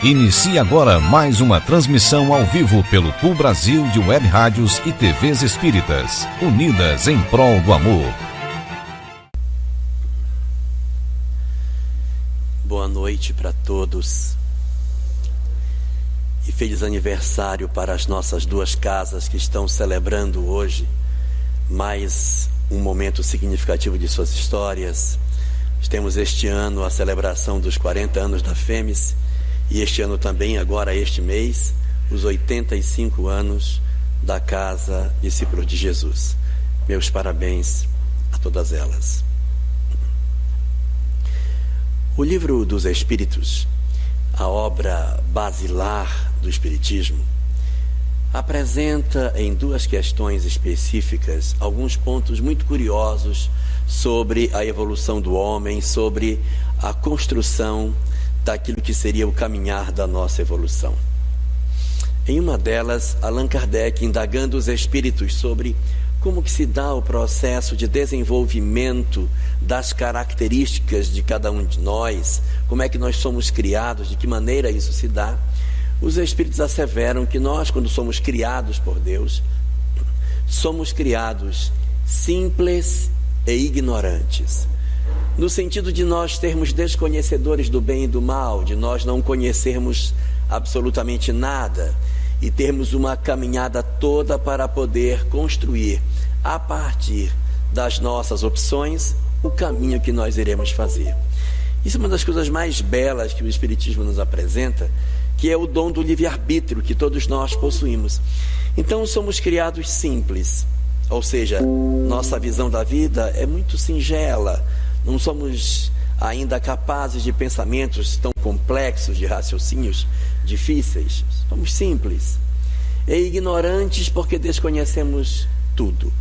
Inicia agora mais uma transmissão ao vivo pelo Pool Brasil de Web Rádios e TVs Espíritas, unidas em prol do amor. Boa noite para todos e feliz aniversário para as nossas duas casas que estão celebrando hoje mais um momento significativo de suas histórias. Temos este ano a celebração dos 40 anos da Fêmis e este ano também, agora este mês, os 85 anos da Casa Discípulos de Jesus. Meus parabéns a todas elas. O Livro dos Espíritos, a obra basilar do Espiritismo, apresenta em duas questões específicas alguns pontos muito curiosos sobre a evolução do homem, sobre a construção daquilo que seria o caminhar da nossa evolução. Em uma delas, Allan Kardec, indagando os espíritos sobre como que se dá o processo de desenvolvimento das características de cada um de nós, como é que nós somos criados, de que maneira isso se dá, os espíritos asseveram que nós, quando somos criados por Deus, somos criados simples e ignorantes, no sentido de nós termos desconhecedores do bem e do mal, de nós não conhecermos absolutamente nada e termos uma caminhada toda para poder construir, a partir das nossas opções, o caminho que nós iremos fazer. Isso é uma das coisas mais belas que o Espiritismo nos apresenta, que é o dom do livre-arbítrio que todos nós possuímos. Então somos criados simples, ou seja, nossa visão da vida é muito singela, não somos ainda capazes de pensamentos tão complexos, de raciocínios difíceis, somos simples e ignorantes porque desconhecemos tudo.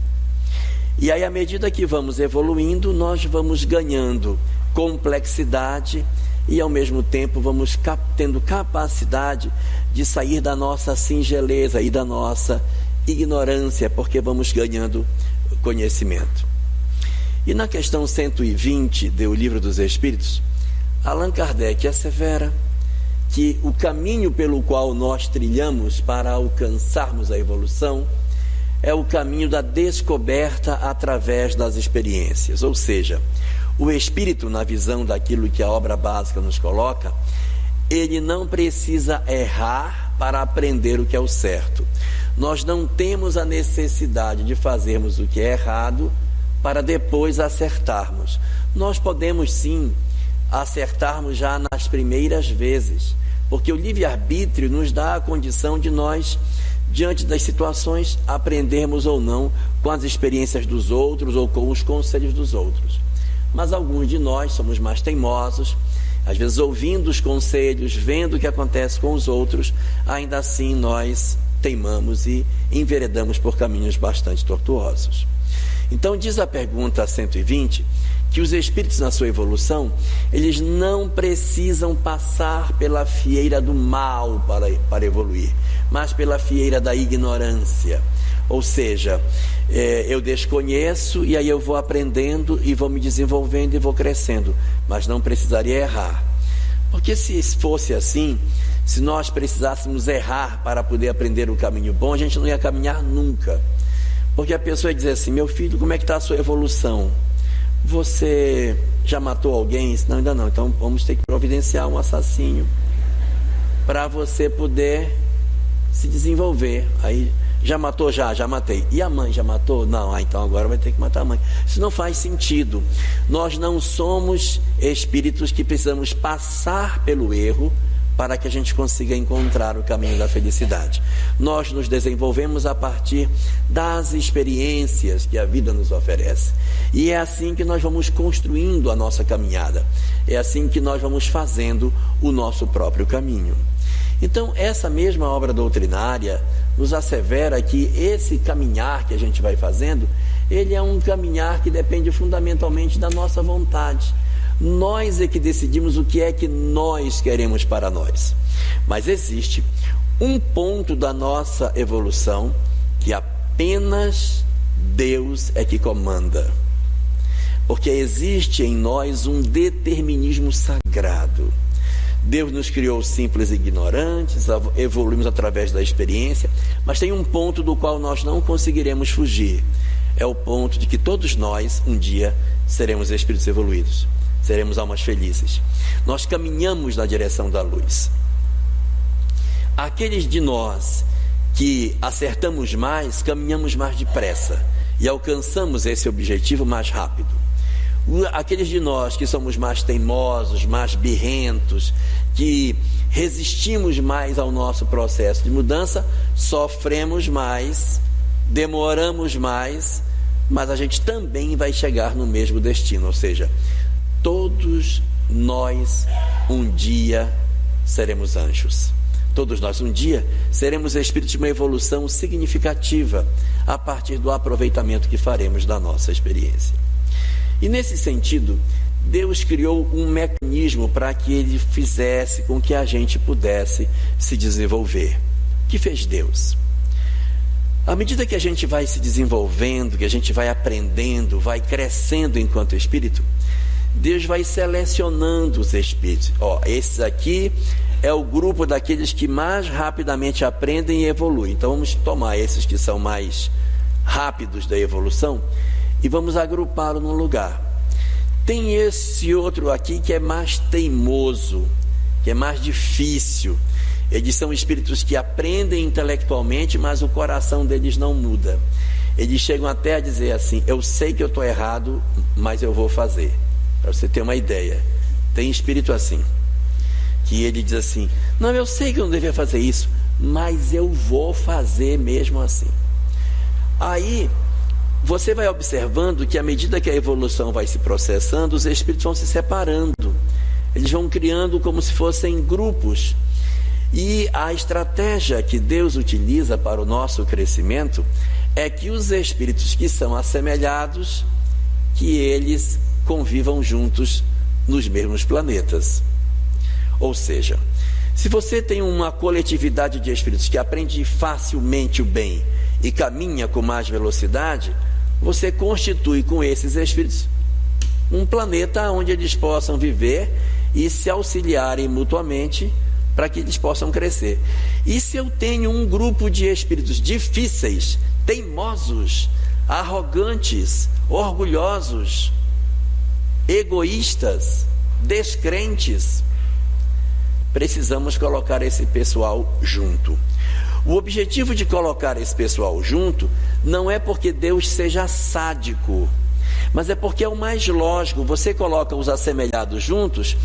E aí, à medida que vamos evoluindo, nós vamos ganhando complexidade e ao mesmo tempo vamos tendo capacidade de sair da nossa singeleza e da nossa ignorância, porque vamos ganhando conhecimento. E na questão 120 do Livro dos Espíritos, Allan Kardec assevera que o caminho pelo qual nós trilhamos para alcançarmos a evolução é o caminho da descoberta através das experiências. Ou seja, o espírito, na visão daquilo que a obra básica nos coloca, ele não precisa errar para aprender o que é o certo. Nós não temos a necessidade de fazermos o que é errado para depois acertarmos. Nós podemos sim acertarmos já nas primeiras vezes, porque o livre-arbítrio nos dá a condição de nós, diante das situações, aprendermos ou não com as experiências dos outros ou com os conselhos dos outros. Mas alguns de nós somos mais teimosos, às vezes ouvindo os conselhos, vendo o que acontece com os outros, ainda assim nós teimamos e enveredamos por caminhos bastante tortuosos. Então diz a pergunta 120 que os espíritos na sua evolução, eles não precisam passar pela fieira do mal para evoluir, mas pela fieira da ignorância. Ou seja, eu desconheço e aí eu vou aprendendo e vou me desenvolvendo e vou crescendo, mas não precisaria errar. Porque se fosse assim, se nós precisássemos errar para poder aprender o caminho bom, a gente não ia caminhar nunca. Porque a pessoa ia dizer assim: meu filho, como é que está a sua evolução? Você já matou alguém? Não, ainda não. Então vamos ter que providenciar um assassino para você poder se desenvolver. Aí, já matou? Já matei. E a mãe já matou? Não. Então agora vai ter que matar a mãe. Isso não faz sentido. Nós não somos espíritos que precisamos passar pelo erro para que a gente consiga encontrar o caminho da felicidade. Nós nos desenvolvemos a partir das experiências que a vida nos oferece. E é assim que nós vamos construindo a nossa caminhada. É assim que nós vamos fazendo o nosso próprio caminho. Então, essa mesma obra doutrinária nos assevera que esse caminhar que a gente vai fazendo, ele é um caminhar que depende fundamentalmente da nossa vontade. Nós é que decidimos o que é que nós queremos para nós. Mas existe um ponto da nossa evolução que apenas Deus é que comanda. Porque existe em nós um determinismo sagrado. Deus nos criou simples e ignorantes, evoluímos através da experiência, mas tem um ponto do qual nós não conseguiremos fugir. É o ponto de que todos nós, um dia, seremos espíritos evoluídos, seremos almas felizes. Nós caminhamos na direção da luz. Aqueles de nós que acertamos mais, caminhamos mais depressa e alcançamos esse objetivo mais rápido. Aqueles de nós que somos mais teimosos, mais birrentos, que resistimos mais ao nosso processo de mudança, sofremos mais, demoramos mais, mas a gente também vai chegar no mesmo destino. Ou seja, todos nós um dia seremos anjos. Todos nós um dia seremos espíritos de uma evolução significativa a partir do aproveitamento que faremos da nossa experiência. E nesse sentido, Deus criou um mecanismo para que Ele fizesse com que a gente pudesse se desenvolver. O que fez Deus? À medida que a gente vai se desenvolvendo, que a gente vai aprendendo, vai crescendo enquanto espírito, Deus vai selecionando os espíritos. Esses aqui é o grupo daqueles que mais rapidamente aprendem e evoluem. Então vamos tomar esses que são mais rápidos da evolução e vamos agrupá-lo num lugar. Tem esse outro aqui que é mais teimoso, que é mais difícil. Eles são espíritos que aprendem intelectualmente, mas o coração deles não muda. Eles chegam até a dizer assim: eu sei que eu estou errado, mas eu vou fazer. Para você ter uma ideia, tem espírito assim, que ele diz assim: não, eu sei que eu não devia fazer isso, mas eu vou fazer mesmo assim. Aí você vai observando que à medida que a evolução vai se processando, os espíritos vão se separando, eles vão criando como se fossem grupos. E a estratégia que Deus utiliza para o nosso crescimento é que os espíritos que são assemelhados, que eles convivam juntos nos mesmos planetas. Ou seja, se você tem uma coletividade de espíritos que aprende facilmente o bem e caminha com mais velocidade, você constitui com esses espíritos um planeta onde eles possam viver e se auxiliarem mutuamente para que eles possam crescer. E se eu tenho um grupo de espíritos difíceis, teimosos, arrogantes, orgulhosos, egoístas, descrentes, precisamos colocar esse pessoal junto. O objetivo de colocar esse pessoal junto não é porque Deus seja sádico, mas é porque é o mais lógico. Você coloca os assemelhados juntos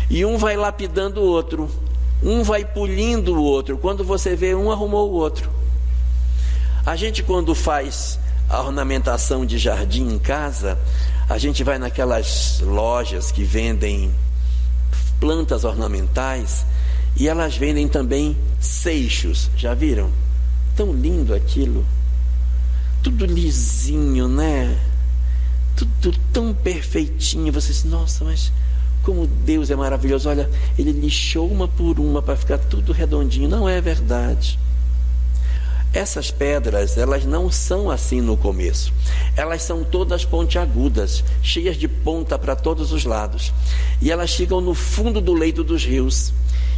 e um vai lapidando o outro, um vai polindo o outro. Quando você vê, um arrumou o outro. A gente, quando faz a ornamentação de jardim em casa, a gente vai naquelas lojas que vendem plantas ornamentais e elas vendem também seixos. Já viram? Tão lindo aquilo, tudo lisinho, né? Tudo tão perfeitinho. Você diz: nossa, mas como Deus é maravilhoso. Olha, Ele lixou uma por uma para ficar tudo redondinho. Não é verdade. Essas pedras, elas não são assim no começo. Elas são todas pontiagudas, cheias de ponta para todos os lados. E elas ficam no fundo do leito dos rios.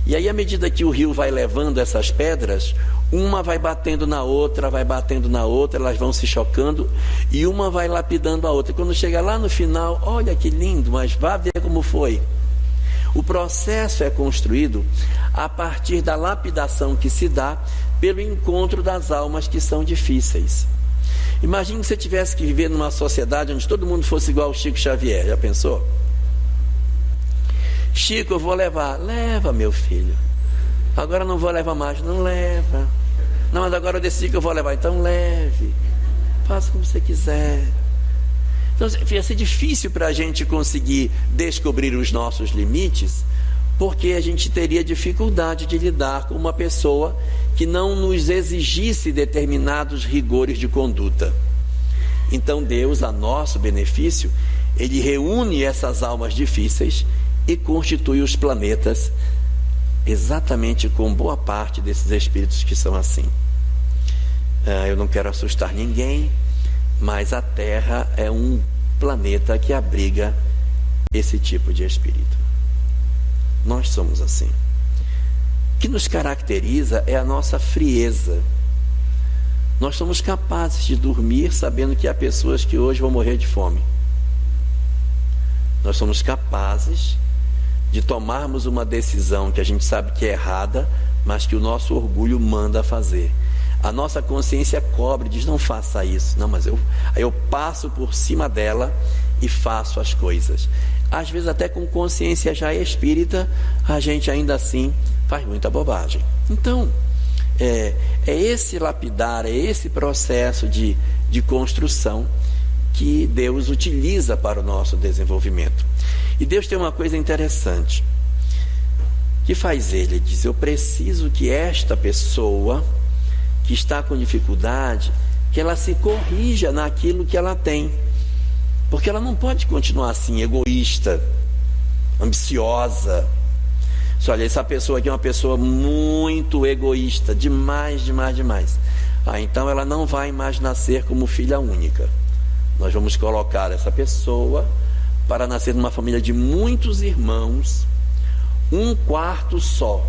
E aí, à medida que o rio vai levando essas pedras, uma vai batendo na outra, elas vão se chocando e uma vai lapidando a outra. E quando chega lá no final, olha que lindo, mas vá ver como foi. O processo é construído a partir da lapidação que se dá pelo encontro das almas que são difíceis. Imagine que você tivesse que viver numa sociedade onde todo mundo fosse igual ao Chico Xavier. Já pensou? Chico, eu vou levar. Leva, meu filho. Agora não vou levar mais. Não leva. Não, mas agora eu decidi que eu vou levar. Então leve. Faça como você quiser. Então ia ser difícil para a gente conseguir descobrir os nossos limites, porque a gente teria dificuldade de lidar com uma pessoa que não nos exigisse determinados rigores de conduta. Então Deus, a nosso benefício, Ele reúne essas almas difíceis e constitui os planetas exatamente com boa parte desses espíritos que são assim. Eu não quero assustar ninguém, mas a Terra é um planeta que abriga esse tipo de espírito. Nós somos assim. que nos caracteriza é a nossa frieza. Nós somos capazes de dormir sabendo que há pessoas que hoje vão morrer de fome. Nós somos capazes de tomarmos uma decisão que a gente sabe que é errada, mas que o nosso orgulho manda fazer. A nossa consciência cobre, diz: não faça isso. Não, mas eu passo por cima dela e faço as coisas. Às vezes até com consciência já espírita, a gente ainda assim faz muita bobagem. Então, é esse lapidar, é esse processo de construção que Deus utiliza para o nosso desenvolvimento. E Deus tem uma coisa interessante que faz Ele diz: eu preciso que esta pessoa que está com dificuldade, que ela se corrija naquilo que ela tem, porque ela não pode continuar assim, egoísta, ambiciosa. Olha, essa pessoa aqui é uma pessoa muito egoísta, demais. Então ela não vai mais nascer como filha única. Nós vamos colocar essa pessoa para nascer numa família de muitos irmãos, um quarto só.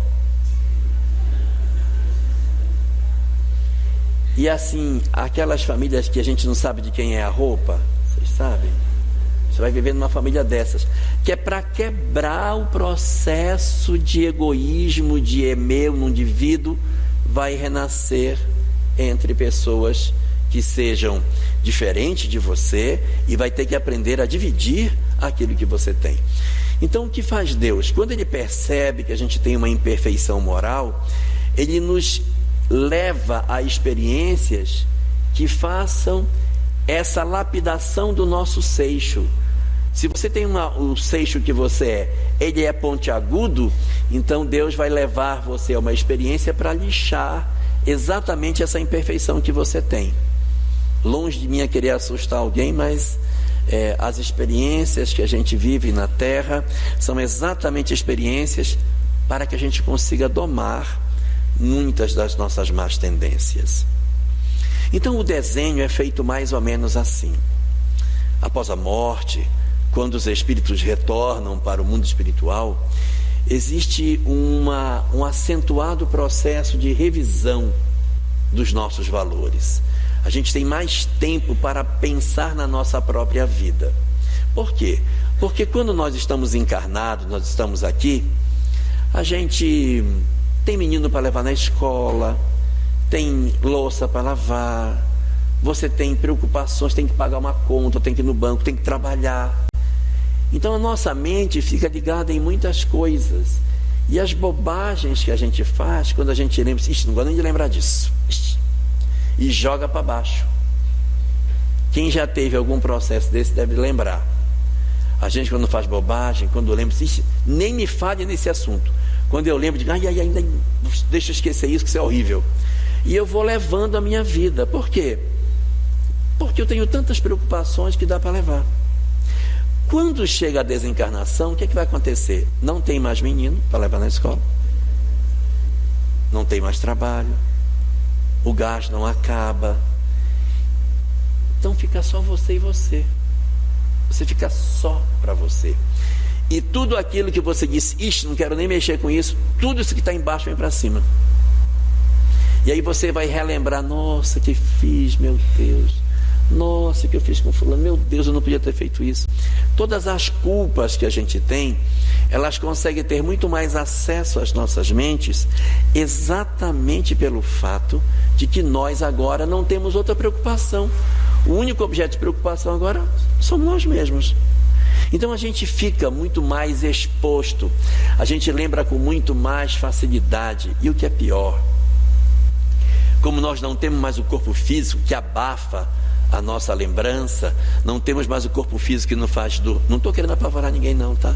E assim, aquelas famílias que a gente não sabe de quem é a roupa, vocês sabem? Você vai viver numa família dessas, que é para quebrar o processo de egoísmo, de meu no indivíduo, vai renascer entre pessoas que sejam diferentes de você e vai ter que aprender a dividir aquilo que você tem. Então, o que faz Deus? Quando Ele percebe que a gente tem uma imperfeição moral, Ele nos leva a experiências que façam essa lapidação do nosso seixo. Se você tem o seixo que você ele é pontiagudo, então Deus vai levar você a uma experiência para lixar exatamente essa imperfeição que você tem. Longe de mim querer assustar alguém, mas as experiências que a gente vive na Terra são exatamente experiências para que a gente consiga domar muitas das nossas más tendências. Então o desenho é feito mais ou menos assim. Após a morte, quando os espíritos retornam para o mundo espiritual, existe um acentuado processo de revisão dos nossos valores. A gente tem mais tempo para pensar na nossa própria vida. Por quê? Porque quando nós estamos encarnados, nós estamos aqui, a gente tem menino para levar na escola, tem louça para lavar, você tem preocupações, tem que pagar uma conta, tem que ir no banco, tem que trabalhar. Então a nossa mente fica ligada em muitas coisas. E as bobagens que a gente faz, quando a gente lembra, não gosto nem de lembrar disso, e joga para baixo. Quem já teve algum processo desse deve lembrar. A gente, quando faz bobagem, quando lembra, nem me fale nesse assunto. Quando eu lembro, digo: deixa eu esquecer isso, que isso é horrível. E eu vou levando a minha vida. Por quê? Porque eu tenho tantas preocupações que dá para levar. Quando chega a desencarnação, o que vai acontecer? Não tem mais menino para levar na escola, não tem mais trabalho, o gás não acaba, então fica só você e você. Você fica só para você. E tudo aquilo que você disse: não quero nem mexer com isso, tudo isso que está embaixo vem para cima. E aí você vai relembrar: nossa, que fiz, meu Deus. Nossa, que eu fiz com fulano, meu Deus, eu não podia ter feito isso. Todas as culpas que a gente tem, elas conseguem ter muito mais acesso às nossas mentes, exatamente pelo fato de que nós agora não temos outra preocupação. O único objeto de preocupação agora somos nós mesmos. Então a gente fica muito mais exposto, a gente lembra com muito mais facilidade. E o que é pior, como nós não temos mais o corpo físico que abafa a nossa lembrança, não temos mais o corpo físico que não faz dor. Não estou querendo apavorar ninguém não, tá?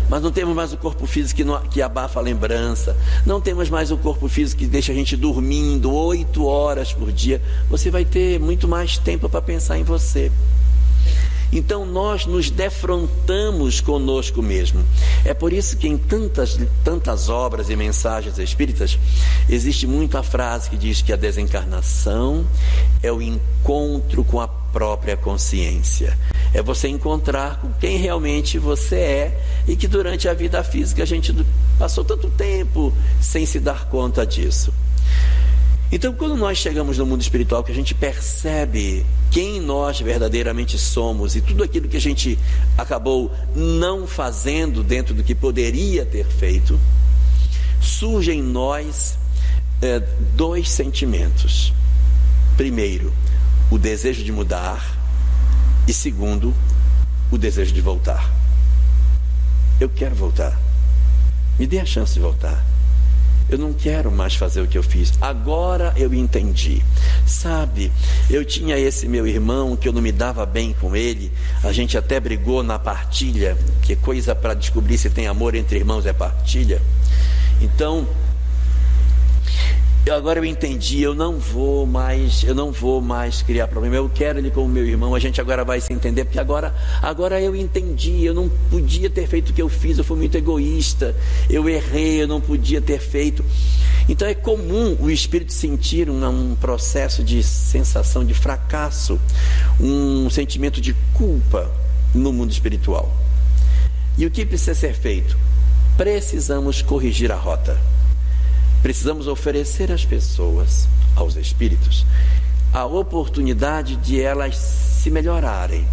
Mas não temos mais o corpo físico que abafa a lembrança, não temos mais o corpo físico que deixa a gente dormindo 8 horas por dia. Você vai ter muito mais tempo para pensar em você. Então nós nos defrontamos conosco mesmo. É por isso que em tantas obras e mensagens espíritas existe muito a frase que diz que a desencarnação é o encontro com a própria consciência. É você encontrar com quem realmente você é, e que durante a vida física a gente passou tanto tempo sem se dar conta disso. Então, quando nós chegamos no mundo espiritual, que a gente percebe quem nós verdadeiramente somos e tudo aquilo que a gente acabou não fazendo dentro do que poderia ter feito, surgem em nós dois sentimentos. Primeiro, o desejo de mudar, e segundo, o desejo de voltar. Eu quero voltar. Me dê a chance de voltar. Eu não quero mais fazer o que eu fiz. Agora eu entendi. Sabe, eu tinha esse meu irmão que eu não me dava bem com ele. A gente até brigou na partilha, que coisa para descobrir se tem amor entre irmãos é partilha. Então, agora eu entendi, eu não vou mais criar problema. Eu quero ele como meu irmão. A gente agora vai se entender, porque agora eu entendi. Eu não podia ter feito o que eu fiz. Eu fui muito egoísta. Eu errei. Eu não podia ter feito. Então é comum o espírito sentir um processo de sensação de fracasso, um sentimento de culpa no mundo espiritual. E o que precisa ser feito? Precisamos corrigir a rota. Precisamos oferecer às pessoas, aos espíritos, a oportunidade de elas se melhorarem.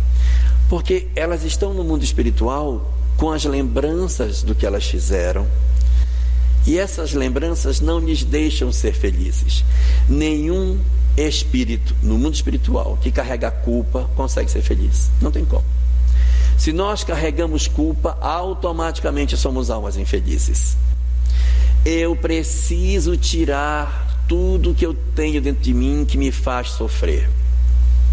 Porque elas estão no mundo espiritual com as lembranças do que elas fizeram. E essas lembranças não lhes deixam ser felizes. Nenhum espírito no mundo espiritual que carrega culpa consegue ser feliz. Não tem como. Se nós carregamos culpa, automaticamente somos almas infelizes. Eu preciso tirar tudo que eu tenho dentro de mim que me faz sofrer.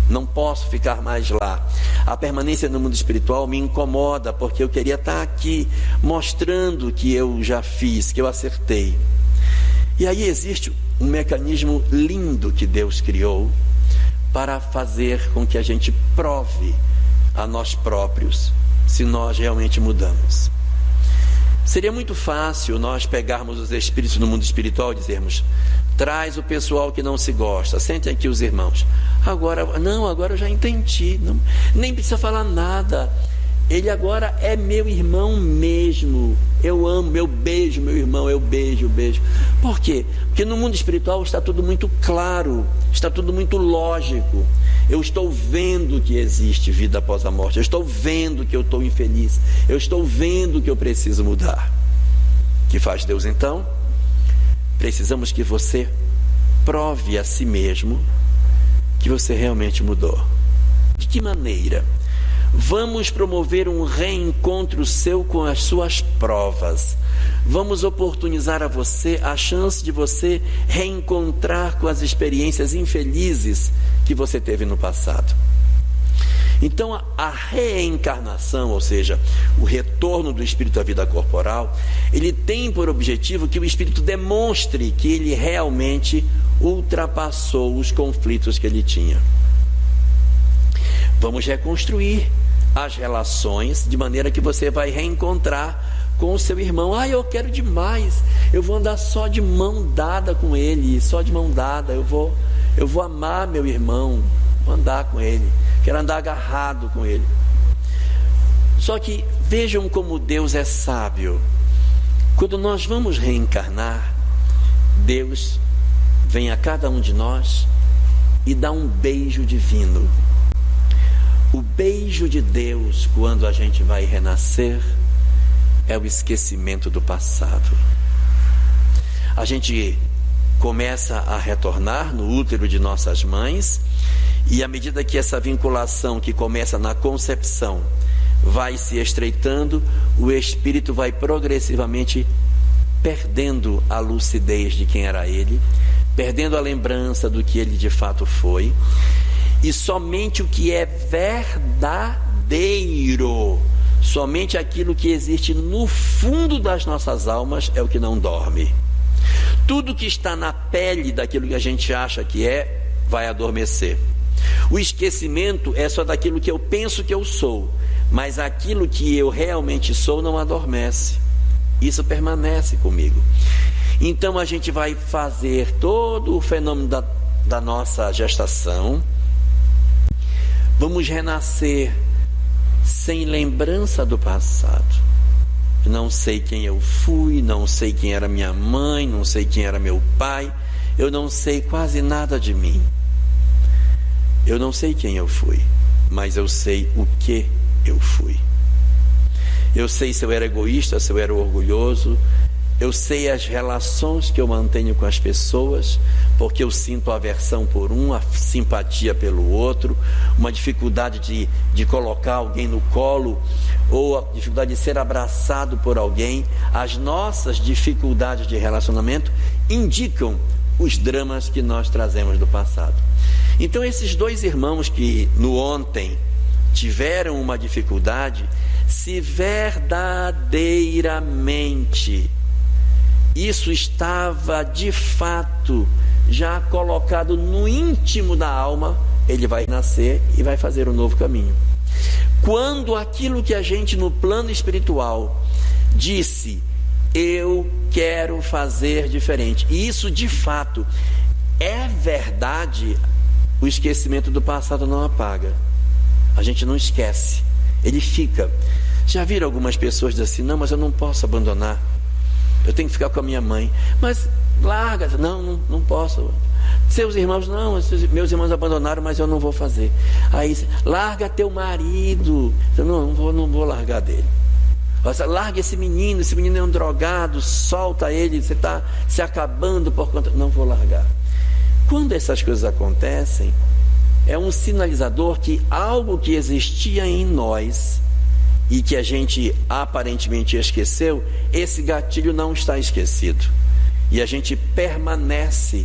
Não posso ficar mais lá. A permanência no mundo espiritual me incomoda, porque eu queria estar aqui mostrando que eu já fiz, que eu acertei. E aí existe um mecanismo lindo que Deus criou para fazer com que a gente prove a nós próprios se nós realmente mudamos. Seria muito fácil nós pegarmos os espíritos no mundo espiritual e dizermos: traz o pessoal que não se gosta, sentem aqui os irmãos. Agora eu já entendi, não, nem precisa falar nada. Ele agora é meu irmão mesmo. Eu amo, eu beijo meu irmão, eu beijo. Por quê? Porque no mundo espiritual está tudo muito claro, está tudo muito lógico. Eu estou vendo que existe vida após a morte. Eu estou vendo que eu estou infeliz. Eu estou vendo que eu preciso mudar. O que faz Deus então? Precisamos que você prove a si mesmo que você realmente mudou. De que maneira? Vamos promover um reencontro seu com as suas provas. Vamos oportunizar a você a chance de você reencontrar com as experiências infelizes que você teve no passado. Então a reencarnação, ou seja, o retorno do espírito à vida corporal, ele tem por objetivo que o espírito demonstre que ele realmente ultrapassou os conflitos que ele tinha. Vamos reconstruir as relações de maneira que você vai reencontrar com o seu irmão. Eu quero demais, eu vou andar só de mão dada com ele, só de mão dada, eu vou amar meu irmão, vou andar com ele, quero andar agarrado com ele. Só que vejam como Deus é sábio. Quando nós vamos reencarnar, Deus vem a cada um de nós e dá um beijo divino. O beijo de Deus, quando a gente vai renascer, é o esquecimento do passado. A gente começa a retornar no útero de nossas mães, e à medida que essa vinculação que começa na concepção vai se estreitando, o espírito vai progressivamente perdendo a lucidez de quem era ele, perdendo a lembrança do que ele de fato foi. E somente o que é verdadeiro, somente aquilo que existe no fundo das nossas almas é o que não dorme. Tudo que está na pele daquilo que a gente acha que é, vai adormecer. O esquecimento é só daquilo que eu penso que eu sou, mas aquilo que eu realmente sou não adormece. Isso permanece comigo. Então a gente vai fazer todo o fenômeno da nossa gestação. Vamos renascer sem lembrança do passado. não sei quem eu fui, não sei quem era minha mãe, não sei quem era meu pai, eu não sei quase nada de mim. Eu não sei quem eu fui, mas eu sei o que eu fui. Eu sei se eu era egoísta, se eu era orgulhoso. Eu sei as relações que eu mantenho com as pessoas, porque eu sinto aversão por um, a simpatia pelo outro, uma dificuldade de colocar alguém no colo, ou a dificuldade de ser abraçado por alguém. As nossas dificuldades de relacionamento indicam os dramas que nós trazemos do passado. Então esses dois irmãos que no ontem tiveram uma dificuldade, se verdadeiramente isso estava de fato já colocado no íntimo da alma, ele vai nascer e vai fazer um novo caminho. Quando aquilo que a gente no plano espiritual disse, eu quero fazer diferente, e isso de fato é verdade, o esquecimento do passado não apaga. A gente não esquece, ele fica. Já viram algumas pessoas dizendo assim, não, mas eu não posso abandonar, eu tenho que ficar com a minha mãe. Mas larga, não posso. Seus irmãos, não, meus irmãos abandonaram, mas eu não vou fazer. Aí, larga teu marido. Eu não vou largar dele. Larga esse menino é um drogado, solta ele, você está se acabando por conta. Não vou largar. Quando essas coisas acontecem, é um sinalizador que algo que existia em nós e que a gente aparentemente esqueceu, esse gatilho não está esquecido. E a gente permanece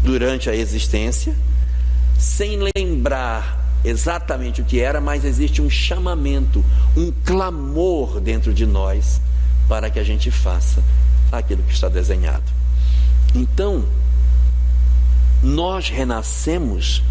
durante a existência sem lembrar exatamente o que era, mas existe um chamamento, um clamor dentro de nós para que a gente faça aquilo que está desenhado. Então, nós renascemos.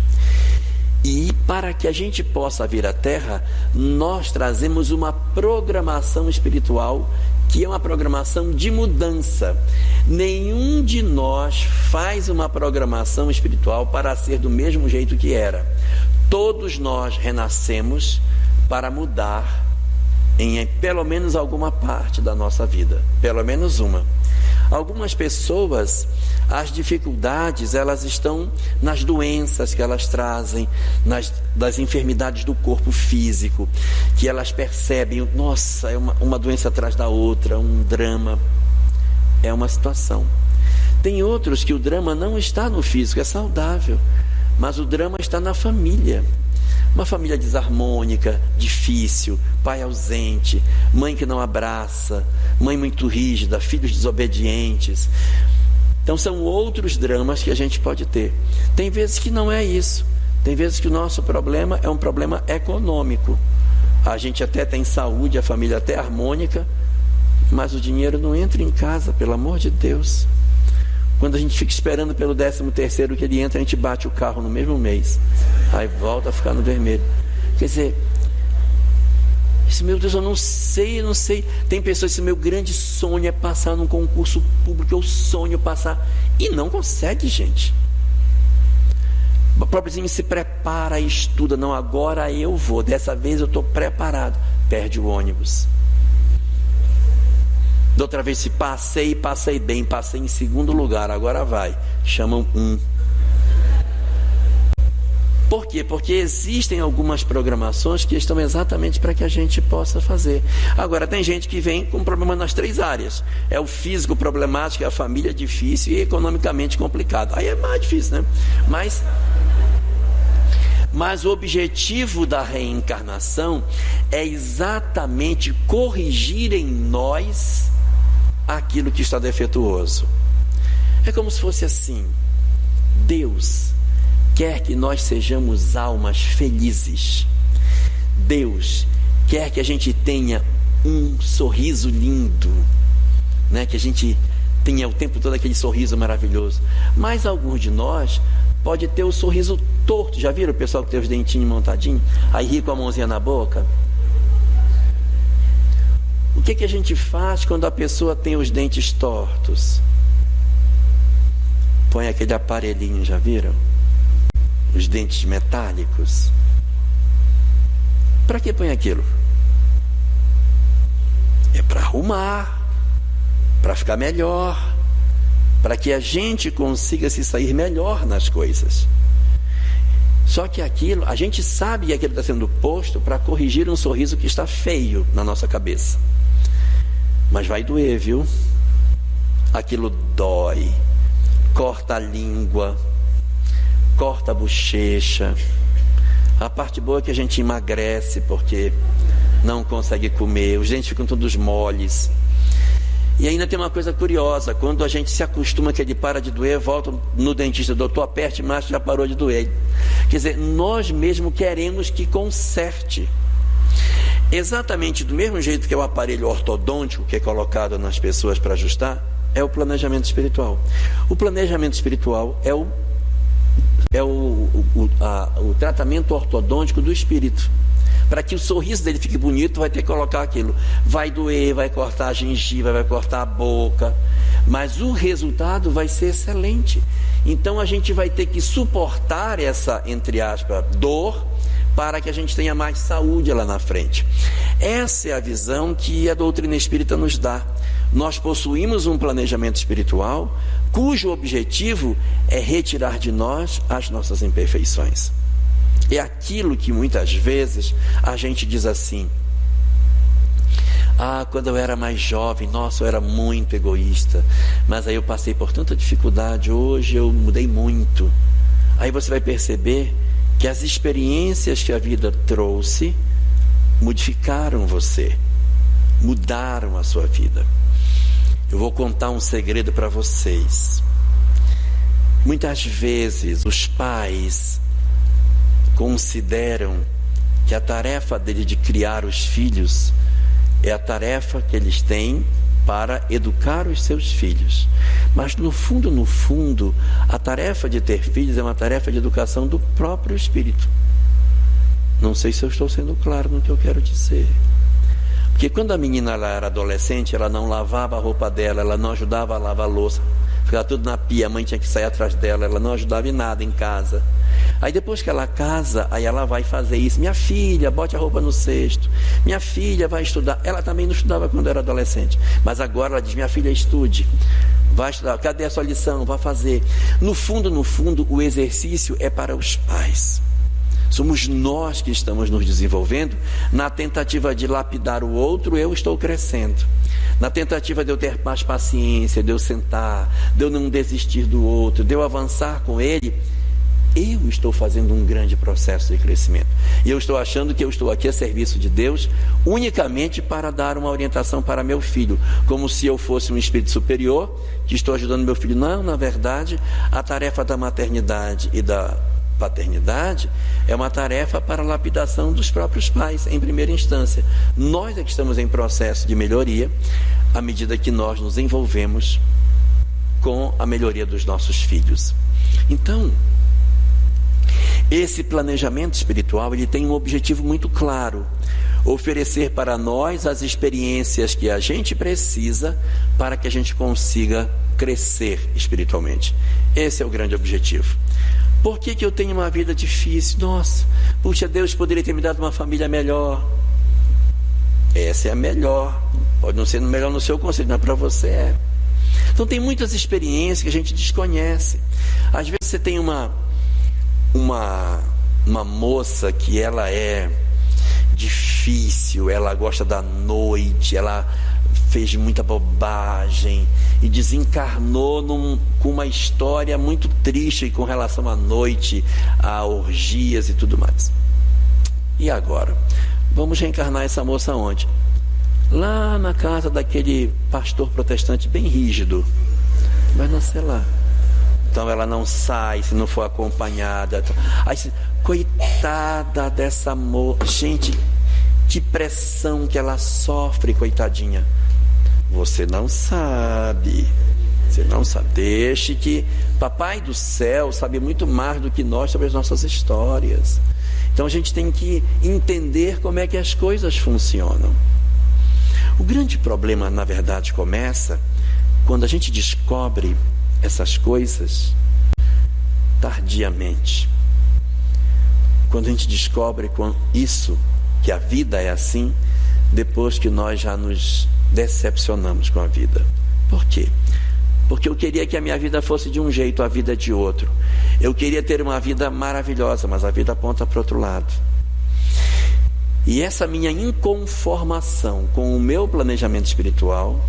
E para que a gente possa vir à Terra, nós trazemos uma programação espiritual, que é uma programação de mudança. Nenhum de nós faz uma programação espiritual para ser do mesmo jeito que era. Todos nós renascemos para mudar em pelo menos alguma parte da nossa vida, pelo menos uma. Algumas pessoas, as dificuldades, elas estão nas doenças que elas trazem, das enfermidades do corpo físico, que elas percebem, nossa, é uma doença atrás da outra, um drama, é uma situação. Tem outros que o drama não está no físico, é saudável, mas o drama está na família. Uma família desarmônica, difícil, pai ausente, mãe que não abraça, mãe muito rígida, filhos desobedientes. Então são outros dramas que a gente pode ter. Tem vezes que não é isso. Tem vezes que o nosso problema é um problema econômico. A gente até tem saúde, a família até harmônica, mas o dinheiro não entra em casa, pelo amor de Deus. Quando a gente fica esperando pelo 13º que ele entra, a gente bate o carro no mesmo mês. Aí volta a ficar no vermelho. Quer dizer, meu Deus, eu não sei. Tem pessoas que dizem, meu grande sonho é passar num concurso público, eu sonho passar. E não consegue, gente. O pobrezinho se prepara e estuda. Não, agora eu vou, dessa vez eu estou preparado. Perde o ônibus. Da outra vez, se passei bem, passei em segundo lugar, agora vai. Chamam um. Por quê? Porque existem algumas programações que estão exatamente para que a gente possa fazer. Agora, tem gente que vem com problema nas 3 áreas. É o físico problemático, é a família difícil e economicamente complicado. Aí é mais difícil, né? Mas o objetivo da reencarnação é exatamente corrigir em nós aquilo que está defeituoso. É como se fosse assim: Deus quer que nós sejamos almas felizes. Deus quer que a gente tenha um sorriso lindo, né? Que a gente tenha o tempo todo aquele sorriso maravilhoso. Mas alguns de nós pode ter o sorriso torto. Já viram o pessoal que tem os dentinhos montadinhos? Aí ri com a mãozinha na boca. O que a gente faz quando a pessoa tem os dentes tortos? Põe aquele aparelhinho, já viram? Os dentes metálicos. Para que põe aquilo? É para arrumar, para ficar melhor, para que a gente consiga se sair melhor nas coisas. Só que aquilo, a gente sabe que aquilo está sendo posto para corrigir um sorriso que está feio na nossa cabeça. Mas vai doer, viu? Aquilo dói, corta a língua, corta a bochecha. A parte boa é que a gente emagrece porque não consegue comer, os dentes ficam todos moles. E ainda tem uma coisa curiosa, quando a gente se acostuma que ele para de doer, volta no dentista, doutor, aperte mais, já parou de doer. Quer dizer, nós mesmo queremos que conserte. Exatamente do mesmo jeito que é o aparelho ortodôntico que é colocado nas pessoas para ajustar, é o planejamento espiritual. O planejamento espiritual é o tratamento ortodôntico do espírito. Para que o sorriso dele fique bonito, vai ter que colocar aquilo. Vai doer, vai cortar a gengiva, vai cortar a boca, mas o resultado vai ser excelente. Então a gente vai ter que suportar essa, entre aspas, dor, para que a gente tenha mais saúde lá na frente. Essa é a visão que a doutrina espírita nos dá. Nós possuímos um planejamento espiritual cujo objetivo é retirar de nós as nossas imperfeições. É aquilo que muitas vezes a gente diz assim: quando eu era mais jovem, nossa, eu era muito egoísta, mas aí eu passei por tanta dificuldade, hoje eu mudei muito. Aí você vai perceber que as experiências que a vida trouxe modificaram você, mudaram a sua vida. Eu vou contar um segredo para vocês. Muitas vezes os pais consideram que a tarefa dele de criar os filhos é a tarefa que eles têm para educar os seus filhos. Mas no fundo, a tarefa de ter filhos é uma tarefa de educação do próprio espírito. Não sei se eu estou sendo claro no que eu quero dizer. Porque quando a menina ela era adolescente, ela não lavava a roupa dela, ela não ajudava a lavar a louça, ficava tudo na pia, a mãe tinha que sair atrás dela, ela não ajudava em nada em casa. Aí depois que ela casa, aí ela vai fazer isso. Minha filha, bote a roupa no cesto. Minha filha vai estudar. Ela também não estudava quando era adolescente, mas agora ela diz: minha filha, estude, vai estudar. Cadê a sua lição? Vai fazer. No fundo, o exercício é para os pais. Somos nós que estamos nos desenvolvendo. Na tentativa de lapidar o outro, eu estou crescendo. Na tentativa de eu ter mais paciência, de eu sentar, de eu não desistir do outro, de eu avançar com ele, eu estou fazendo um grande processo de crescimento. E eu estou achando que eu estou aqui a serviço de Deus unicamente para dar uma orientação para meu filho, como se eu fosse um espírito superior que estou ajudando meu filho. Não, na verdade, a tarefa da maternidade e da paternidade é uma tarefa para a lapidação dos próprios pais, em primeira instância. Nós é que estamos em processo de melhoria à medida que nós nos envolvemos com a melhoria dos nossos filhos. Então, esse planejamento espiritual, ele tem um objetivo muito claro: oferecer para nós as experiências que a gente precisa para que a gente consiga crescer espiritualmente. Esse é o grande objetivo. Por que eu tenho uma vida difícil? Nossa, puxa, Deus poderia ter me dado uma família melhor. Essa é a melhor. Pode não ser melhor no seu conceito, mas para você é. Então tem muitas experiências que a gente desconhece. Às vezes você tem uma moça que ela é difícil, ela gosta da noite, ela fez muita bobagem e desencarnou com uma história muito triste com relação à noite, a orgias e tudo mais. E agora? Vamos reencarnar essa moça onde? Lá na casa daquele pastor protestante bem rígido. Vai nascer lá. Então ela não sai se não for acompanhada. Aí, coitada dessa moça. Gente, que pressão que ela sofre, coitadinha. Você não sabe. Você não sabe. Deixe que Papai do Céu sabe muito mais do que nós sobre as nossas histórias. Então a gente tem que entender como é que as coisas funcionam. O grande problema, na verdade, começa quando a gente descobre essas coisas tardiamente. Quando a gente descobre isso, que a vida é assim, depois que nós já nos decepcionamos com a vida. Por quê? Porque eu queria que a minha vida fosse de um jeito, a vida de outro. Eu queria ter uma vida maravilhosa, mas a vida aponta para o outro lado. E essa minha inconformação com o meu planejamento espiritual,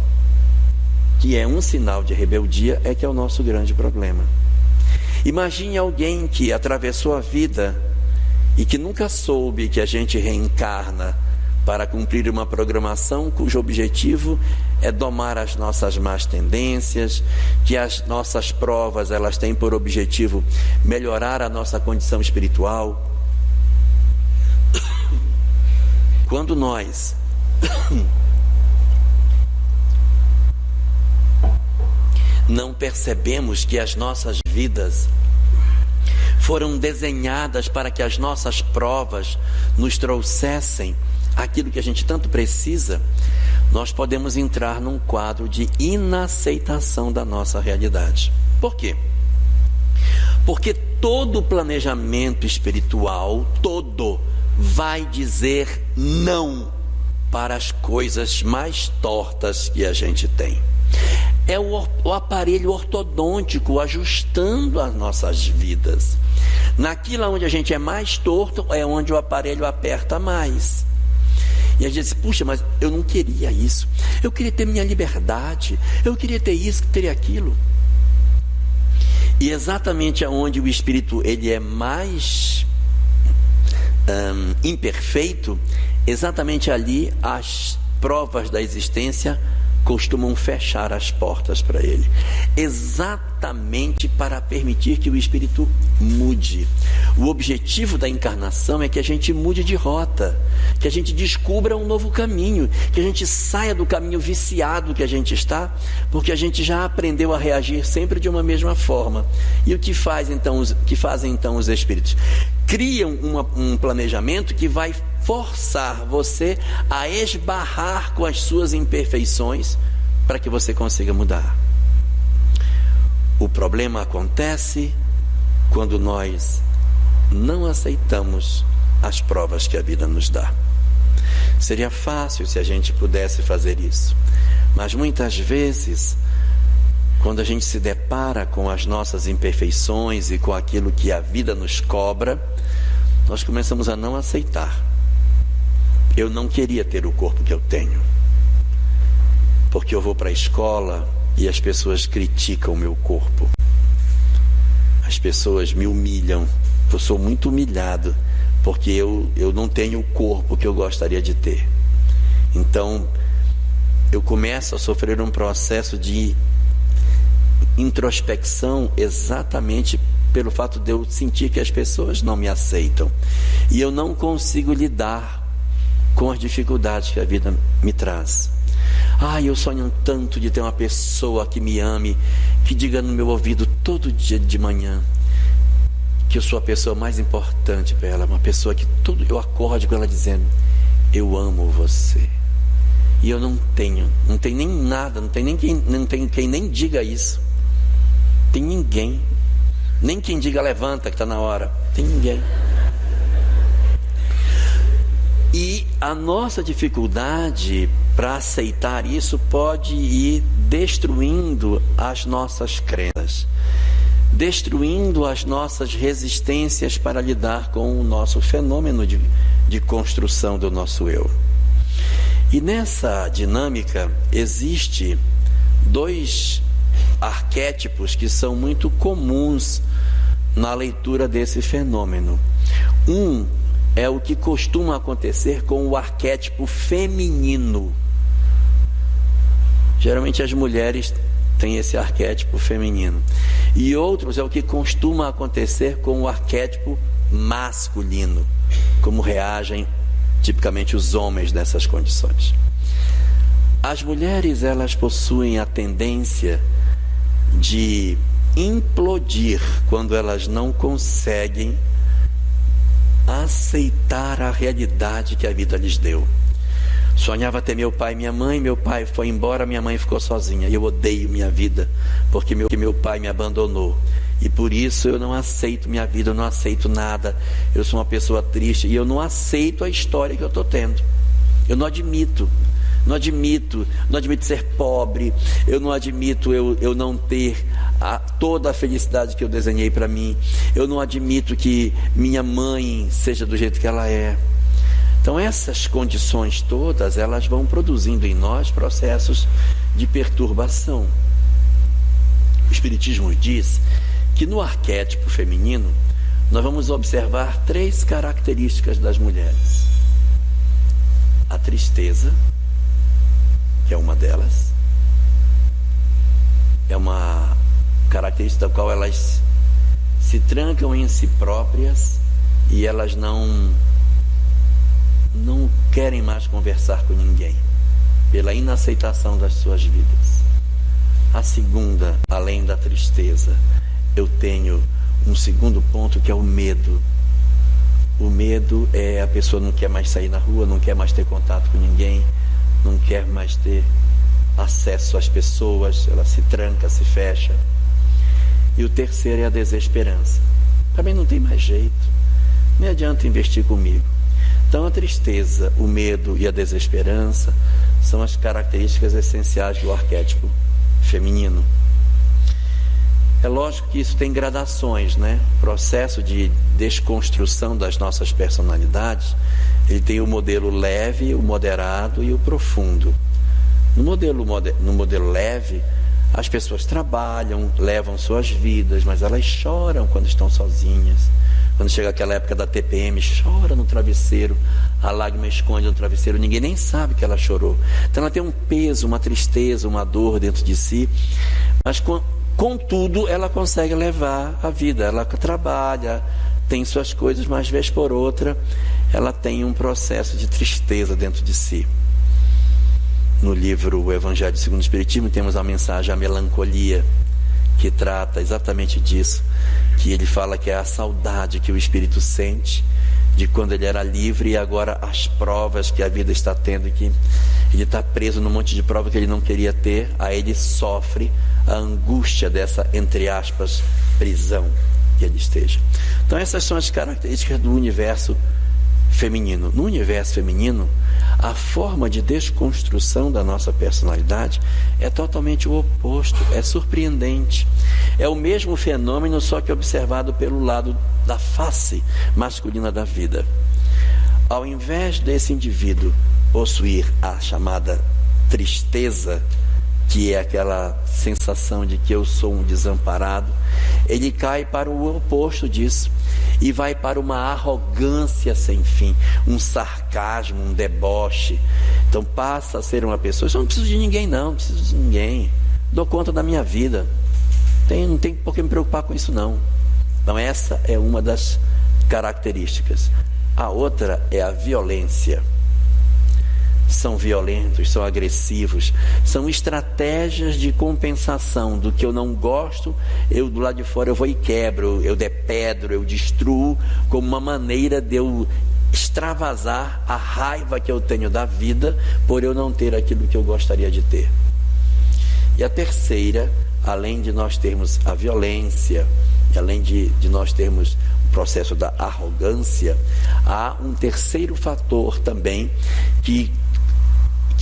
que é um sinal de rebeldia, é que é o nosso grande problema. Imagine alguém que atravessou a vida e que nunca soube que a gente reencarna para cumprir uma programação cujo objetivo é domar as nossas más tendências, que as nossas provas elas têm por objetivo melhorar a nossa condição espiritual. Quando nós não percebemos que as nossas vidas foram desenhadas para que as nossas provas nos trouxessem aquilo que a gente tanto precisa, nós podemos entrar num quadro de inaceitação da nossa realidade. Por quê? Porque todo planejamento espiritual, vai dizer não para as coisas mais tortas que a gente tem. É o aparelho ortodôntico ajustando as nossas vidas. Naquilo onde a gente é mais torto, é onde o aparelho aperta mais. E a gente diz, puxa, mas eu não queria isso. Eu queria ter minha liberdade. Eu queria ter isso, ter aquilo. E exatamente aonde o espírito ele é mais imperfeito, exatamente ali as provas da existência costumam fechar as portas para ele, exatamente para permitir que o espírito mude. O objetivo da encarnação é que a gente mude de rota, que a gente descubra um novo caminho, que a gente saia do caminho viciado que a gente está, porque a gente já aprendeu a reagir sempre de uma mesma forma. E o que fazem então os espíritos? Criam um planejamento que vai forçar você a esbarrar com as suas imperfeições para que você consiga mudar. O problema acontece quando nós não aceitamos as provas que a vida nos dá. Seria fácil se a gente pudesse fazer isso, mas muitas vezes, quando a gente se depara com as nossas imperfeições e com aquilo que a vida nos cobra, nós começamos a não aceitar. Eu não queria ter o corpo que eu tenho, porque eu vou para a escola e as pessoas criticam o meu corpo. As pessoas me humilham. Eu sou muito humilhado, porque eu não tenho o corpo que eu gostaria de ter. Então, eu começo a sofrer um processo de introspecção exatamente pelo fato de eu sentir que as pessoas não me aceitam. E eu não consigo lidar com as dificuldades que a vida me traz. Eu sonho tanto de ter uma pessoa que me ame, que diga no meu ouvido todo dia de manhã que eu sou a pessoa mais importante para ela, uma pessoa que eu acorde com ela dizendo, eu amo você. E eu não tenho nem nada, não tem quem nem diga isso. Tem ninguém, nem quem diga levanta que está na hora, tem ninguém. E a nossa dificuldade para aceitar isso pode ir destruindo as nossas crenças, destruindo as nossas resistências para lidar com o nosso fenômeno de construção do nosso eu. E nessa dinâmica existe dois arquétipos que são muito comuns na leitura desse fenômeno. Um é o que costuma acontecer com o arquétipo feminino. Geralmente as mulheres têm esse arquétipo feminino. E outros é o que costuma acontecer com o arquétipo masculino. Como reagem tipicamente os homens nessas condições. As mulheres, elas possuem a tendência de implodir quando elas não conseguem aceitar a realidade que a vida lhes deu. Sonhava ter meu pai e minha mãe, meu pai foi embora, minha mãe ficou sozinha. Eu odeio minha vida, porque meu pai me abandonou. E por isso eu não aceito minha vida, eu não aceito nada. Eu sou uma pessoa triste e eu não aceito a história que eu estou tendo. Eu não admito. Não admito ser pobre, eu não admito eu não ter toda a felicidade que eu desenhei para mim, eu não admito que minha mãe seja do jeito que ela é. Então essas condições todas, elas vão produzindo em nós processos de perturbação. O Espiritismo diz que no arquétipo feminino nós vamos observar 3 características das mulheres: a tristeza, que é uma delas, é uma característica da qual elas se trancam em si próprias e elas não querem mais conversar com ninguém, pela inaceitação das suas vidas. A segunda, além da tristeza, eu tenho um segundo ponto, que é o medo. O medo é a pessoa não quer mais sair na rua, não quer mais ter contato com ninguém, não quer mais ter acesso às pessoas, ela se tranca, se fecha. E o terceiro é a desesperança. Também não tem mais jeito, nem adianta investir comigo. Então a tristeza, o medo e a desesperança são as características essenciais do arquétipo feminino. É lógico que isso tem gradações, né? O processo de desconstrução das nossas personalidades, ele tem o modelo leve, o moderado e o profundo. No modelo leve, as pessoas trabalham, levam suas vidas, mas elas choram quando estão sozinhas. Quando chega aquela época da TPM, chora no travesseiro, a lágrima esconde no travesseiro, ninguém nem sabe que ela chorou. Então ela tem um peso, uma tristeza, uma dor dentro de si, mas contudo ela consegue levar a vida. Ela trabalha, tem suas coisas, mas vez por outra ela tem um processo de tristeza dentro de si. No livro O Evangelho segundo o Espiritismo temos a mensagem A Melancolia, que trata exatamente disso, que ele fala que é a saudade que o espírito sente de quando ele era livre, e agora as provas que a vida está tendo, que ele está preso num monte de prova que ele não queria ter, aí ele sofre a angústia dessa, entre aspas, prisão que ele esteja. Então essas são as características do universo feminino. No universo feminino, a forma de desconstrução da nossa personalidade é totalmente o oposto, é surpreendente. É o mesmo fenômeno, só que observado pelo lado da face masculina da vida. Ao invés desse indivíduo possuir a chamada tristeza, que é aquela sensação de que eu sou um desamparado, ele cai para o oposto disso e vai para uma arrogância sem fim, um sarcasmo, um deboche. Então passa a ser uma pessoa: eu não preciso de ninguém, não preciso de ninguém, dou conta da minha vida, não tem por que me preocupar com isso não. Então essa é uma das características. A outra é a violência. São violentos, são agressivos, são estratégias de compensação do que eu não gosto. Eu do lado de fora eu vou e quebro, eu depedro, eu destruo, como uma maneira de eu extravasar a raiva que eu tenho da vida por eu não ter aquilo que eu gostaria de ter. E a terceira, além de nós termos a violência, e além de nós termos o processo da arrogância, há um terceiro fator também que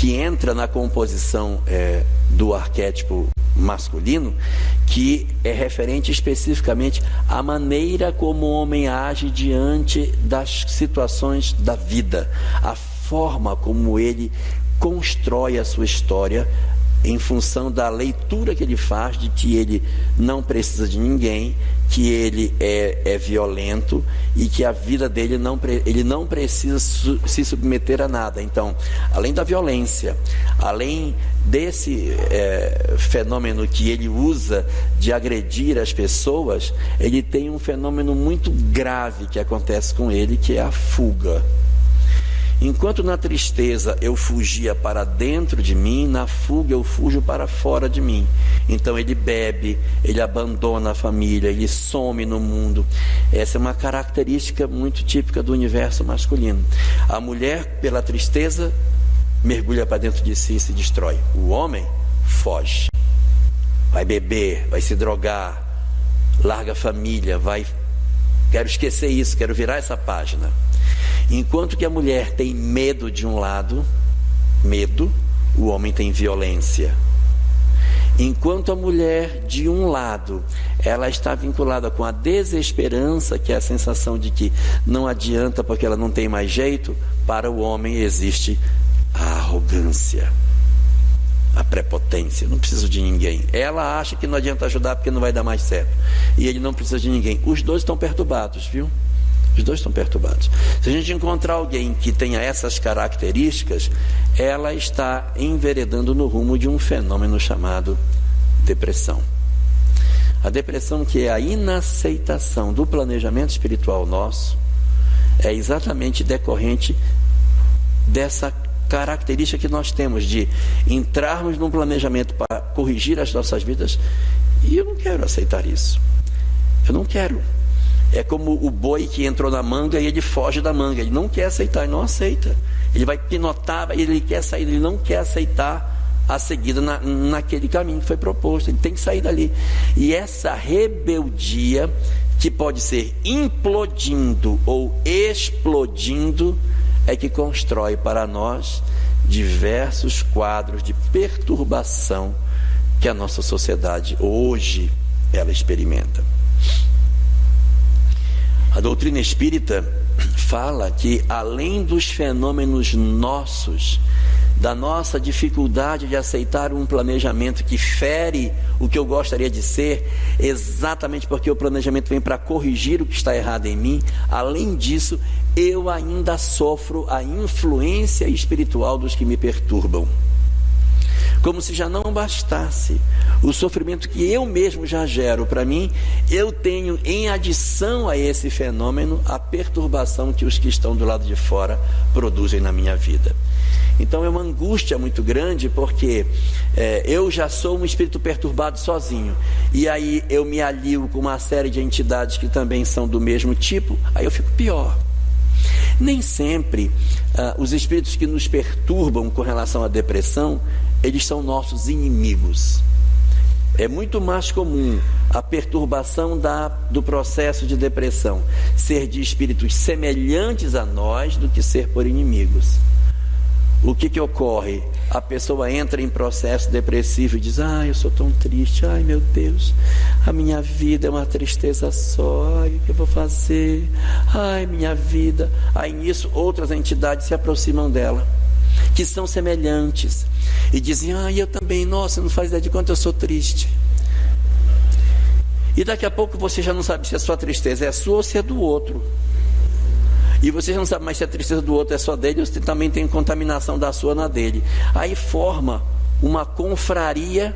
entra na composição do arquétipo masculino, que é referente especificamente à maneira como o homem age diante das situações da vida, a forma como ele constrói a sua história em função da leitura que ele faz de que ele não precisa de ninguém, que ele é violento e que a vida dele ele não precisa se submeter a nada. Então, além da violência, além desse fenômeno que ele usa de agredir as pessoas, ele tem um fenômeno muito grave que acontece com ele, que é a fuga. Enquanto na tristeza eu fugia para dentro de mim, na fuga eu fujo para fora de mim. Então ele bebe, ele abandona a família, ele some no mundo. Essa é uma característica muito típica do universo masculino. A mulher, pela tristeza, mergulha para dentro de si e se destrói. O homem foge, vai beber, vai se drogar, larga a família, quero esquecer isso, quero virar essa página. Enquanto que a mulher tem medo de um lado, medo, o homem tem violência. Enquanto a mulher, de um lado, ela está vinculada com a desesperança, que é a sensação de que não adianta porque ela não tem mais jeito, para o homem existe a arrogância, a prepotência. Não preciso de ninguém. Ela acha que não adianta ajudar porque não vai dar mais certo, e ele não precisa de ninguém. Os dois estão perturbados, viu? Os dois estão perturbados. Se a gente encontrar alguém que tenha essas características, ela está enveredando no rumo de um fenômeno chamado depressão. A depressão, que é a inaceitação do planejamento espiritual nosso, é exatamente decorrente dessa característica que nós temos de entrarmos num planejamento para corrigir as nossas vidas, e eu não quero aceitar isso. Eu não quero. É como o boi que entrou na manga e ele foge da manga. Ele não quer aceitar, ele não aceita. Ele vai pinotar, ele quer sair, ele não quer aceitar a seguida naquele caminho que foi proposto. Ele tem que sair dali. E essa rebeldia, que pode ser implodindo ou explodindo, é que constrói para nós diversos quadros de perturbação que a nossa sociedade hoje ela experimenta. A doutrina espírita fala que, além dos fenômenos nossos, da nossa dificuldade de aceitar um planejamento que fere o que eu gostaria de ser, exatamente porque o planejamento vem para corrigir o que está errado em mim, além disso, eu ainda sofro a influência espiritual dos que me perturbam. Como se já não bastasse o sofrimento que eu mesmo já gero para mim, eu tenho em adição a esse fenômeno a perturbação que os que estão do lado de fora produzem na minha vida. Então é uma angústia muito grande, porque eu já sou um espírito perturbado sozinho, e aí eu me alio com uma série de entidades que também são do mesmo tipo, aí eu fico pior. Nem sempre os espíritos que nos perturbam com relação à depressão, eles são nossos inimigos. É muito mais comum a perturbação do processo de depressão ser de espíritos semelhantes a nós do que ser por inimigos. O que ocorre? A pessoa entra em processo depressivo e diz: eu sou tão triste, meu Deus, a minha vida é uma tristeza só, o que eu vou fazer? Minha vida. Aí nisso outras entidades se aproximam dela, que são semelhantes, e dizem: eu também, nossa, não faz ideia de quanto eu sou triste. E daqui a pouco você já não sabe se a sua tristeza é sua ou se é do outro. E você já não sabe mais se a tristeza do outro é só dele ou se também tem contaminação da sua na dele. Aí forma uma confraria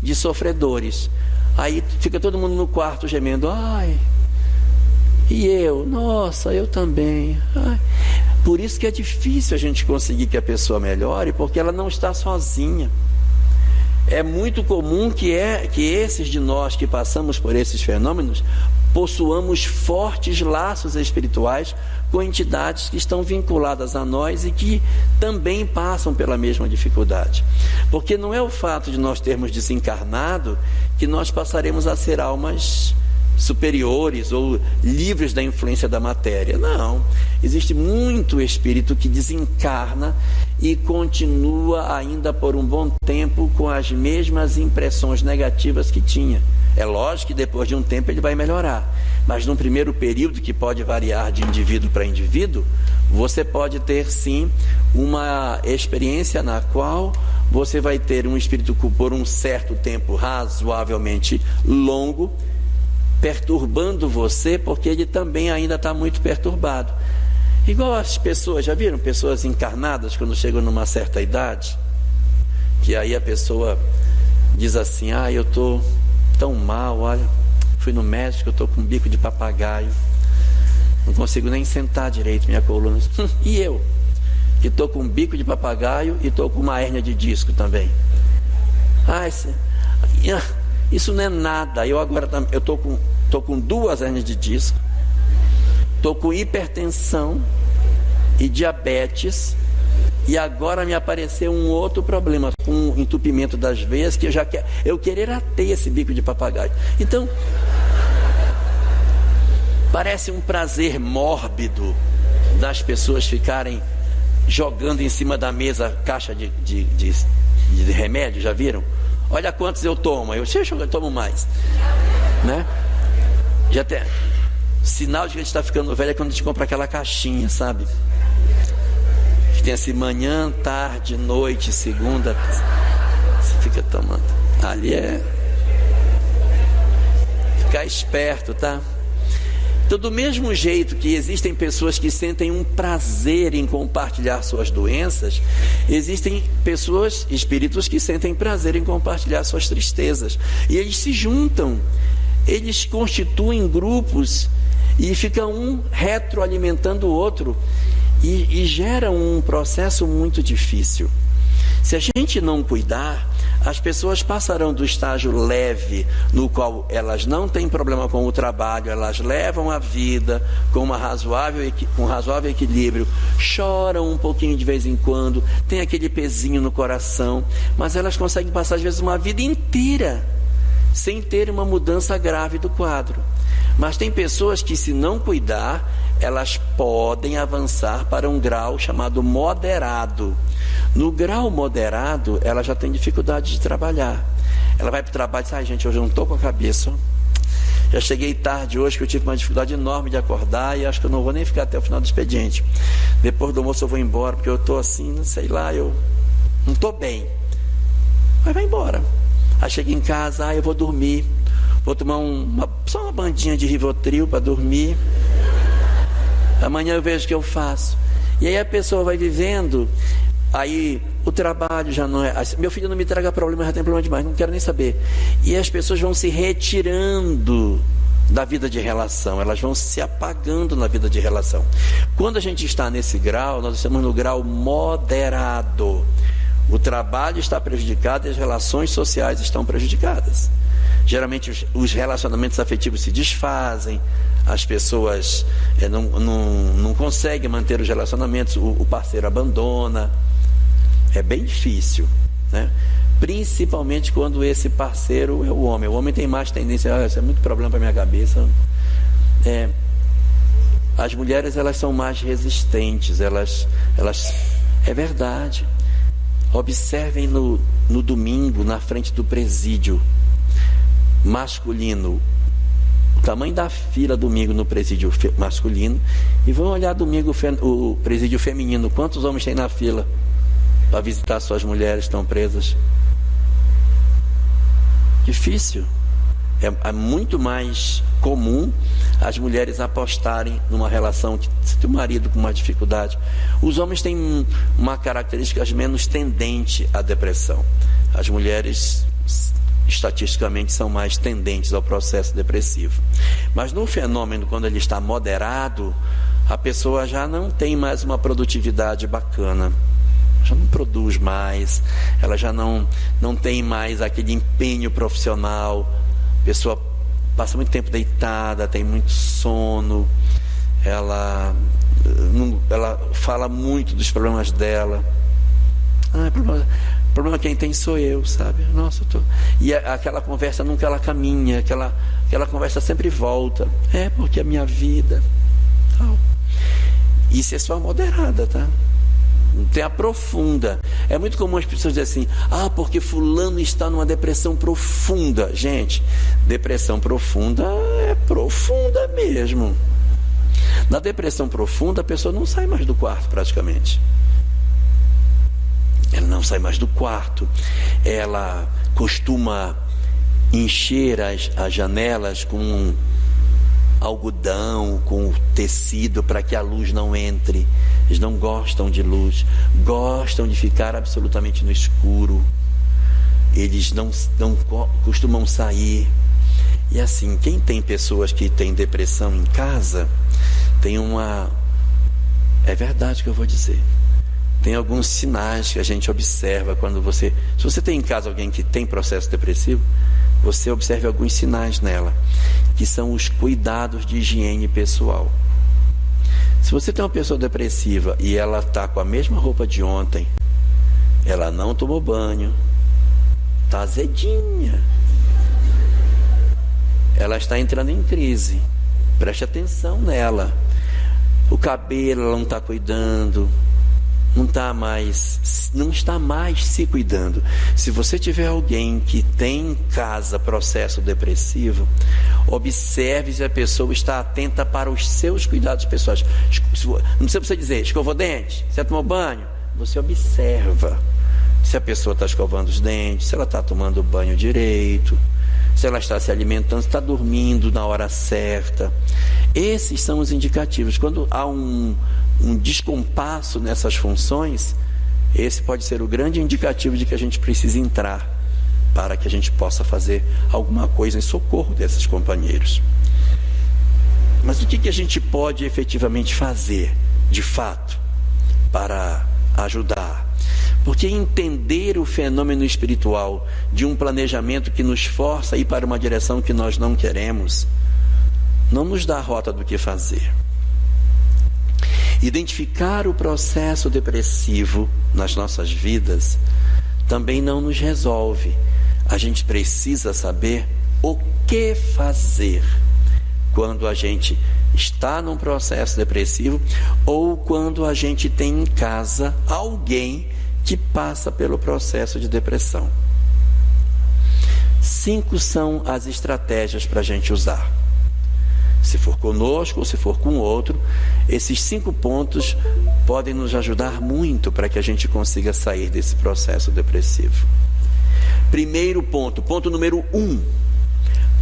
de sofredores. Aí fica todo mundo no quarto gemendo: e eu? Nossa, eu também. Por isso que é difícil a gente conseguir que a pessoa melhore, porque ela não está sozinha. É muito comum que esses de nós que passamos por esses fenômenos possuamos fortes laços espirituais com entidades que estão vinculadas a nós e que também passam pela mesma dificuldade. Porque não é o fato de nós termos desencarnado que nós passaremos a ser almas superiores ou livres da influência da matéria. Não, existe muito espírito que desencarna e continua ainda por um bom tempo com as mesmas impressões negativas que tinha. É lógico que depois de um tempo ele vai melhorar, mas num primeiro período, que pode variar de indivíduo para indivíduo, você pode ter sim uma experiência na qual você vai ter um espírito por um certo tempo razoavelmente longo perturbando você, porque ele também ainda está muito perturbado. Igual as pessoas, já viram pessoas encarnadas quando chegam numa certa idade, que aí a pessoa diz assim: eu estou tão mal, olha, fui no médico, eu estou com um bico de papagaio, não consigo nem sentar direito minha coluna. E eu, que estou com um bico de papagaio e estou com uma hérnia de disco também. Isso não é nada. Eu agora eu estou com 2 hérnias de disco, estou com hipertensão e diabetes, e agora me apareceu um outro problema, com entupimento das veias, que eu querer ter esse bico de papagaio. Então, parece um prazer mórbido das pessoas ficarem jogando em cima da mesa caixa de remédio, já viram? Olha quantos eu tomo. Eu tomo mais, né? Já tem sinal de que a gente está ficando velho é quando a gente compra aquela caixinha, sabe? Que tem assim, manhã, tarde, noite, segunda. Você fica tomando. Ali é ficar esperto, tá? Então, do mesmo jeito que existem pessoas que sentem um prazer em compartilhar suas doenças, existem pessoas, espíritos, que sentem prazer em compartilhar suas tristezas. E eles se juntam, eles constituem grupos e ficam um retroalimentando o outro e gera um processo muito difícil. Se a gente não cuidar, as pessoas passarão do estágio leve, no qual elas não têm problema com o trabalho, elas levam a vida com um razoável equilíbrio, choram um pouquinho de vez em quando, tem aquele pezinho no coração, mas elas conseguem passar às vezes uma vida inteira sem ter uma mudança grave do quadro. Mas tem pessoas que, se não cuidar, elas podem avançar para um grau chamado moderado. No grau moderado, ela já tem dificuldade de trabalhar. Ela vai para o trabalho e diz: ai, gente, hoje eu não estou com a cabeça. Já cheguei tarde hoje, que eu tive uma dificuldade enorme de acordar e acho que eu não vou nem ficar até o final do expediente. Depois do almoço eu vou embora, porque eu estou assim, não sei lá, eu não estou bem. Mas vai embora. Aí chega em casa, eu vou dormir. Vou tomar só uma bandinha de Rivotril para dormir. Amanhã eu vejo o que eu faço. E aí a pessoa vai vivendo. Aí o trabalho já não é. Meu filho não me traga problema, já tem problema demais, não quero nem saber. E as pessoas vão se retirando da vida de relação, elas vão se apagando na vida de relação. Quando a gente está nesse grau, nós estamos no grau moderado. O trabalho está prejudicado e as relações sociais estão prejudicadas. Geralmente os relacionamentos afetivos se desfazem, as pessoas não conseguem manter os relacionamentos, o parceiro abandona. É bem difícil, né? Principalmente quando esse parceiro é o homem. O homem tem mais tendência, isso é muito problema para minha cabeça. As mulheres, elas são mais resistentes, elas é verdade. Observem no domingo, na frente do presídio masculino, o tamanho da fila domingo no presídio masculino, e vão olhar domingo o presídio feminino, quantos homens tem na fila para visitar suas mulheres que estão presas. Difícil. É muito mais comum as mulheres apostarem numa relação que se tem um marido com uma dificuldade. Os homens têm uma característica menos tendente à depressão. As mulheres, estatisticamente, são mais tendentes ao processo depressivo. Mas no fenômeno, quando ele está moderado, a pessoa já não tem mais uma produtividade bacana, já não produz mais, ela já não tem mais aquele empenho profissional. A pessoa passa muito tempo deitada, tem muito sono, ela fala muito dos problemas dela. Problema quem tem sou eu, sabe? Nossa, E aquela conversa nunca ela caminha, aquela conversa sempre volta. Porque a minha vida. Tal. Isso é só moderada, tá? Não tem a profunda. É muito comum as pessoas dizerem assim: porque fulano está numa depressão profunda. Gente, depressão profunda é profunda mesmo. Na depressão profunda, a pessoa não sai mais do quarto praticamente. Ela não sai mais do quarto. Ela costuma encher as janelas com algodão, com tecido, para que a luz não entre. Eles não gostam de luz, gostam de ficar absolutamente no escuro. Eles não costumam sair. E assim, quem tem pessoas que têm depressão em casa, tem é verdade o que eu vou dizer. Tem alguns sinais que a gente observa quando se você tem em casa alguém que tem processo depressivo, você observe alguns sinais nela, que são os cuidados de higiene pessoal. Se você tem uma pessoa depressiva e ela está com a mesma roupa de ontem, ela não tomou banho, está azedinha, ela está entrando em crise. Preste atenção nela. O cabelo ela não está cuidando, não está mais se cuidando. Se você tiver alguém que tem em casa processo depressivo, observe se a pessoa está atenta para os seus cuidados pessoais. Não precisa você dizer, escovou dente, você tomou banho. Você observa se a pessoa está escovando os dentes, se ela está tomando banho direito, se ela está se alimentando, se está dormindo na hora certa. Esses são os indicativos. Quando há um descompasso nessas funções, esse pode ser o grande indicativo de que a gente precisa entrar para que a gente possa fazer alguma coisa em socorro desses companheiros. Mas o que a gente pode efetivamente fazer, de fato, para ajudar? Porque entender o fenômeno espiritual de um planejamento que nos força a ir para uma direção que nós não queremos, não nos dá a rota do que fazer. Identificar o processo depressivo nas nossas vidas também não nos resolve. A gente precisa saber o que fazer quando a gente está num processo depressivo ou quando a gente tem em casa alguém que passa pelo processo de depressão. 5 são as estratégias para a gente usar. Se for conosco ou se for com outro, esses 5 pontos podem nos ajudar muito para que a gente consiga sair desse processo depressivo. Primeiro ponto número 1,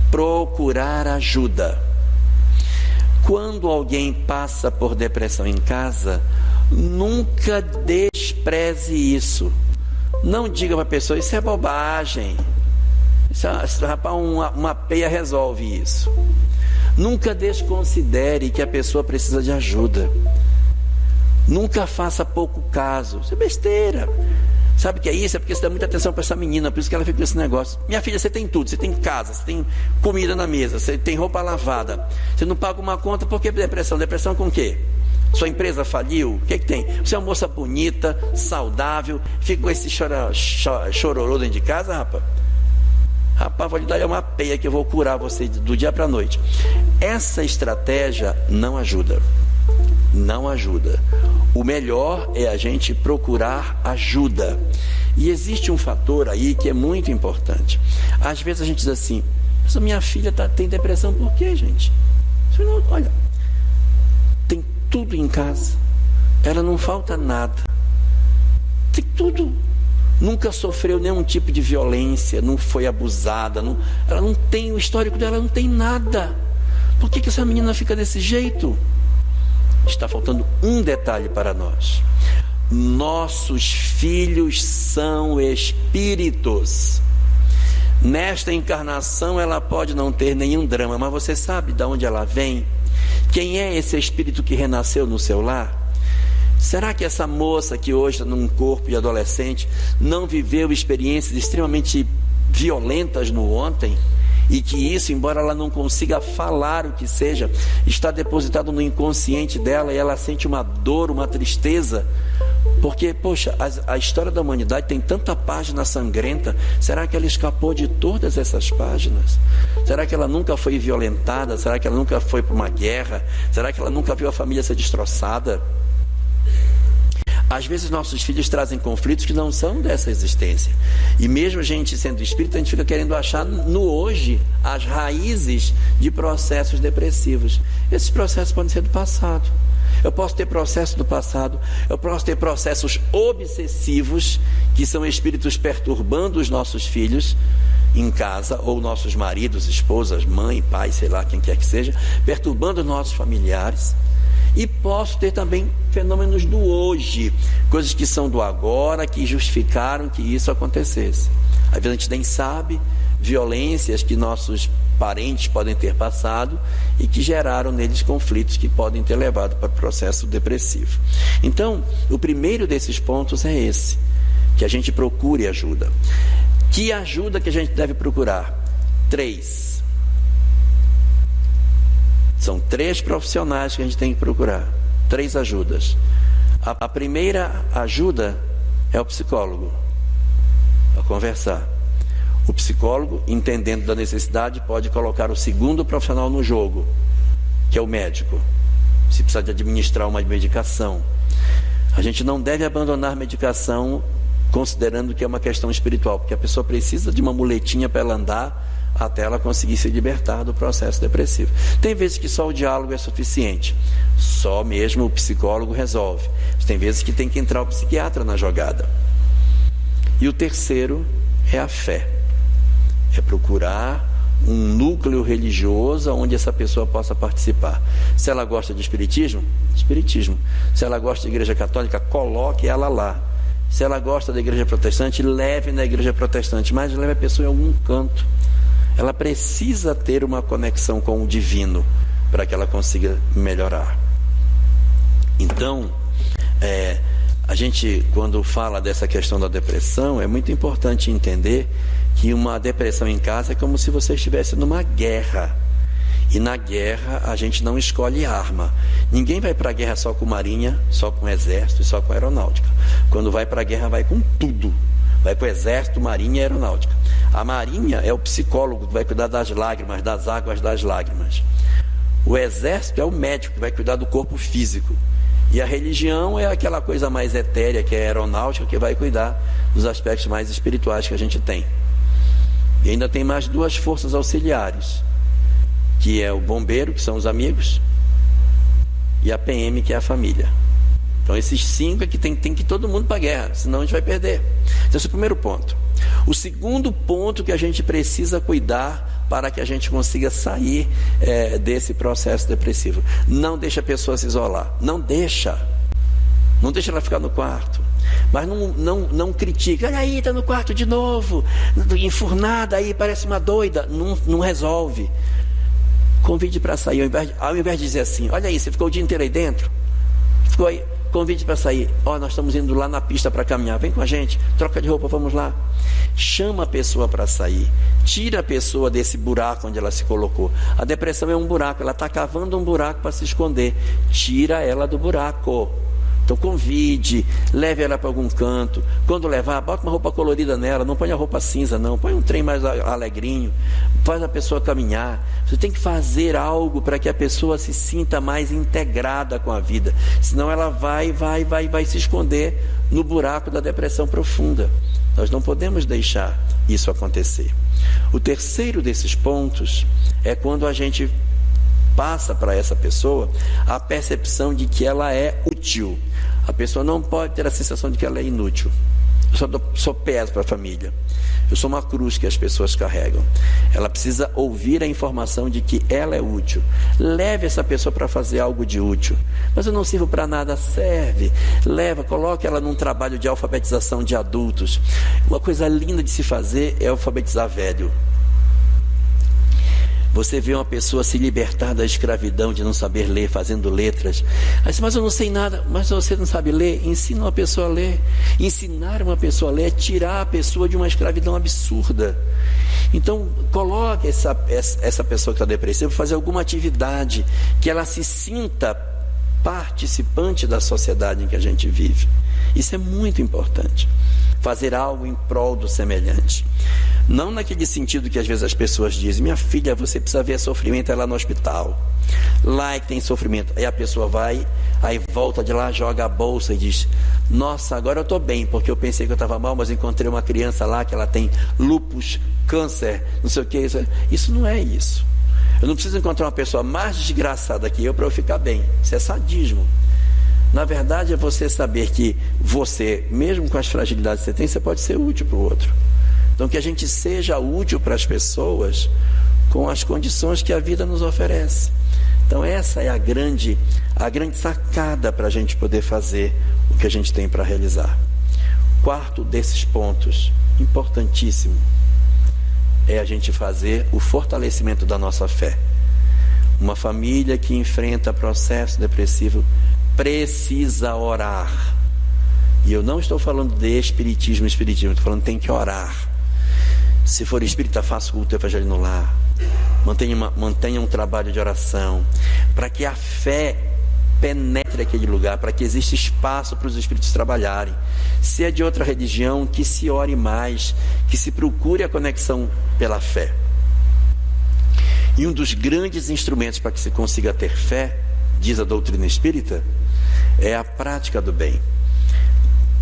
procurar ajuda. Quando alguém passa por depressão em casa, nunca despreze isso. Não diga para a pessoa, isso é bobagem. Rapaz, uma peia resolve isso. Nunca desconsidere que a pessoa precisa de ajuda. Nunca faça pouco caso. Isso é besteira. Sabe o que é isso? É porque você dá muita atenção para essa menina, por isso que ela fica com esse negócio. Minha filha, você tem tudo, você tem casa, você tem comida na mesa, você tem roupa lavada. Você não paga uma conta, por que depressão? Depressão com o quê? Sua empresa faliu? O que tem? Você é uma moça bonita, saudável, fica com esse chororô dentro de casa, rapaz? Rapaz, vou lhe dar uma peia que eu vou curar você do dia para a noite. Essa estratégia não ajuda. Não ajuda. O melhor é a gente procurar ajuda. E existe um fator aí que é muito importante. Às vezes a gente diz assim, mas a minha filha tem depressão por quê, gente? Olha, tem tudo em casa. Ela não falta nada. Tem tudo. Nunca sofreu nenhum tipo de violência, não foi abusada, ela não tem, o histórico dela não tem nada. Por que essa menina fica desse jeito? Está faltando um detalhe para nós. Nossos filhos são espíritos. Nesta encarnação ela pode não ter nenhum drama, mas você sabe de onde ela vem? Quem é esse espírito que renasceu no seu lar? Será que essa moça que hoje está num corpo de adolescente não viveu experiências extremamente violentas no ontem? E que isso, embora ela não consiga falar o que seja, está depositado no inconsciente dela e ela sente uma dor, uma tristeza? Porque, poxa, a história da humanidade tem tanta página sangrenta. Será que ela escapou de todas essas páginas? Será que ela nunca foi violentada? Será que ela nunca foi para uma guerra? Será que ela nunca viu a família ser destroçada? Às vezes nossos filhos trazem conflitos que não são dessa existência. E mesmo a gente sendo espírita, a gente fica querendo achar no hoje as raízes de processos depressivos. Esses processos podem ser do passado. Eu posso ter processo do passado, eu posso ter processos obsessivos, que são espíritos perturbando os nossos filhos em casa, ou nossos maridos, esposas, mãe, pai, sei lá, quem quer que seja, perturbando os nossos familiares. E posso ter também fenômenos do hoje, coisas que são do agora, que justificaram que isso acontecesse. Às vezes a gente nem sabe, violências que nossos parentes podem ter passado e que geraram neles conflitos que podem ter levado para o processo depressivo. Então, o primeiro desses pontos é esse, que a gente procure ajuda. Que ajuda que a gente deve procurar? 3. São 3 profissionais que a gente tem que procurar. 3 ajudas. A primeira ajuda é o psicólogo. A conversar. O psicólogo, entendendo da necessidade, pode colocar o segundo profissional no jogo, que é o médico. Se precisar de administrar uma medicação. A gente não deve abandonar medicação considerando que é uma questão espiritual, porque a pessoa precisa de uma muletinha para ela andar até ela conseguir se libertar do processo depressivo. Tem vezes que só o diálogo é suficiente, só mesmo o psicólogo resolve. Tem vezes que tem que entrar o psiquiatra na jogada. E o terceiro é a fé, é procurar um núcleo religioso onde essa pessoa possa participar. Se ela gosta de espiritismo, espiritismo. Se ela gosta de igreja católica, coloque ela lá. Se ela gosta da igreja protestante, leve na igreja protestante, mas leve a pessoa em algum canto. Ela precisa ter uma conexão com o divino para que ela consiga melhorar. Então, a gente, quando fala dessa questão da depressão, é muito importante entender que uma depressão em casa é como se você estivesse numa guerra. E na guerra a gente não escolhe arma. Ninguém vai para a guerra só com marinha, só com exército e só com aeronáutica. Quando vai para a guerra vai com tudo. Vai para o exército, marinha e aeronáutica. A marinha é o psicólogo que vai cuidar das lágrimas, das águas das lágrimas. O exército é o médico que vai cuidar do corpo físico. E a religião é aquela coisa mais etérea, que é a aeronáutica, que vai cuidar dos aspectos mais espirituais que a gente tem. E ainda tem mais duas forças auxiliares, que é o bombeiro, que são os amigos, e a PM, que é a família. Então esses 5 é que tem que ir todo mundo para a guerra, senão a gente vai perder. Então esse é o primeiro ponto. O segundo ponto que a gente precisa cuidar para que a gente consiga sair desse processo depressivo: não deixa a pessoa se isolar, não deixa ela ficar no quarto, mas não critica. Olha aí, está no quarto de novo, enfurnada aí, parece uma doida. Não resolve. Convide para sair, ao invés de dizer assim: olha aí, você ficou o dia inteiro aí dentro, ficou aí, convide para sair. Nós estamos indo lá na pista para caminhar, vem com a gente, troca de roupa, vamos lá. Chama a pessoa para sair, tira a pessoa desse buraco onde ela se colocou. A depressão é um buraco, ela está cavando um buraco para se esconder. Tira ela do buraco. Então convide, leve ela para algum canto. Quando levar, bota uma roupa colorida nela, não põe a roupa cinza não, põe um trem mais alegrinho, faz a pessoa caminhar. Você tem que fazer algo para que a pessoa se sinta mais integrada com a vida, senão ela vai se esconder no buraco da depressão profunda. Nós não podemos deixar isso acontecer. O terceiro desses pontos é quando a gente passa para essa pessoa a percepção de que ela é útil. A pessoa não pode ter a sensação de que ela é inútil. Eu sou peso para a família, eu sou uma cruz que as pessoas carregam. Ela precisa ouvir a informação de que ela é útil. Leve essa pessoa para fazer algo de útil. Mas eu não sirvo para nada. Serve, leva, coloque ela num trabalho de alfabetização de adultos. Uma coisa linda de se fazer é alfabetizar velho. Você vê uma pessoa se libertar da escravidão de não saber ler, fazendo letras. Aí você, mas eu não sei nada. Mas você não sabe ler? Ensina uma pessoa a ler. Ensinar uma pessoa a ler é tirar a pessoa de uma escravidão absurda. Então coloque essa pessoa que está depressiva para fazer alguma atividade que ela se sinta participante da sociedade em que a gente vive. Isso é muito importante. Fazer algo em prol do semelhante. Não naquele sentido que às vezes as pessoas dizem: minha filha, você precisa ver sofrimento, é lá no hospital, lá é que tem sofrimento. Aí a pessoa vai, aí volta de lá, joga a bolsa e diz: nossa, agora eu estou bem, porque eu pensei que eu estava mal, mas encontrei uma criança lá que ela tem lúpus, câncer, não sei o que. Isso não é isso. Eu não preciso encontrar uma pessoa mais desgraçada que eu para eu ficar bem. Isso é sadismo. Na verdade é você saber que você, mesmo com as fragilidades que você tem, você pode ser útil para o outro. Então que a gente seja útil para as pessoas com as condições que a vida nos oferece. Então essa é a grande sacada para a gente poder fazer o que a gente tem para realizar. Quarto desses pontos, importantíssimo, é a gente fazer o fortalecimento da nossa fé. Uma família que enfrenta processo depressivo precisa orar. E eu não estou falando de espiritismo, estou falando que tem que orar. Se for espírita, faça culto evangelho no lar. Mantenha um trabalho de oração, para que a fé penetre aquele lugar, para que exista espaço para os espíritos trabalharem. Se é de outra religião, que se ore mais, que se procure a conexão pela fé. E um dos grandes instrumentos para que se consiga ter fé, diz a doutrina espírita, é a prática do bem.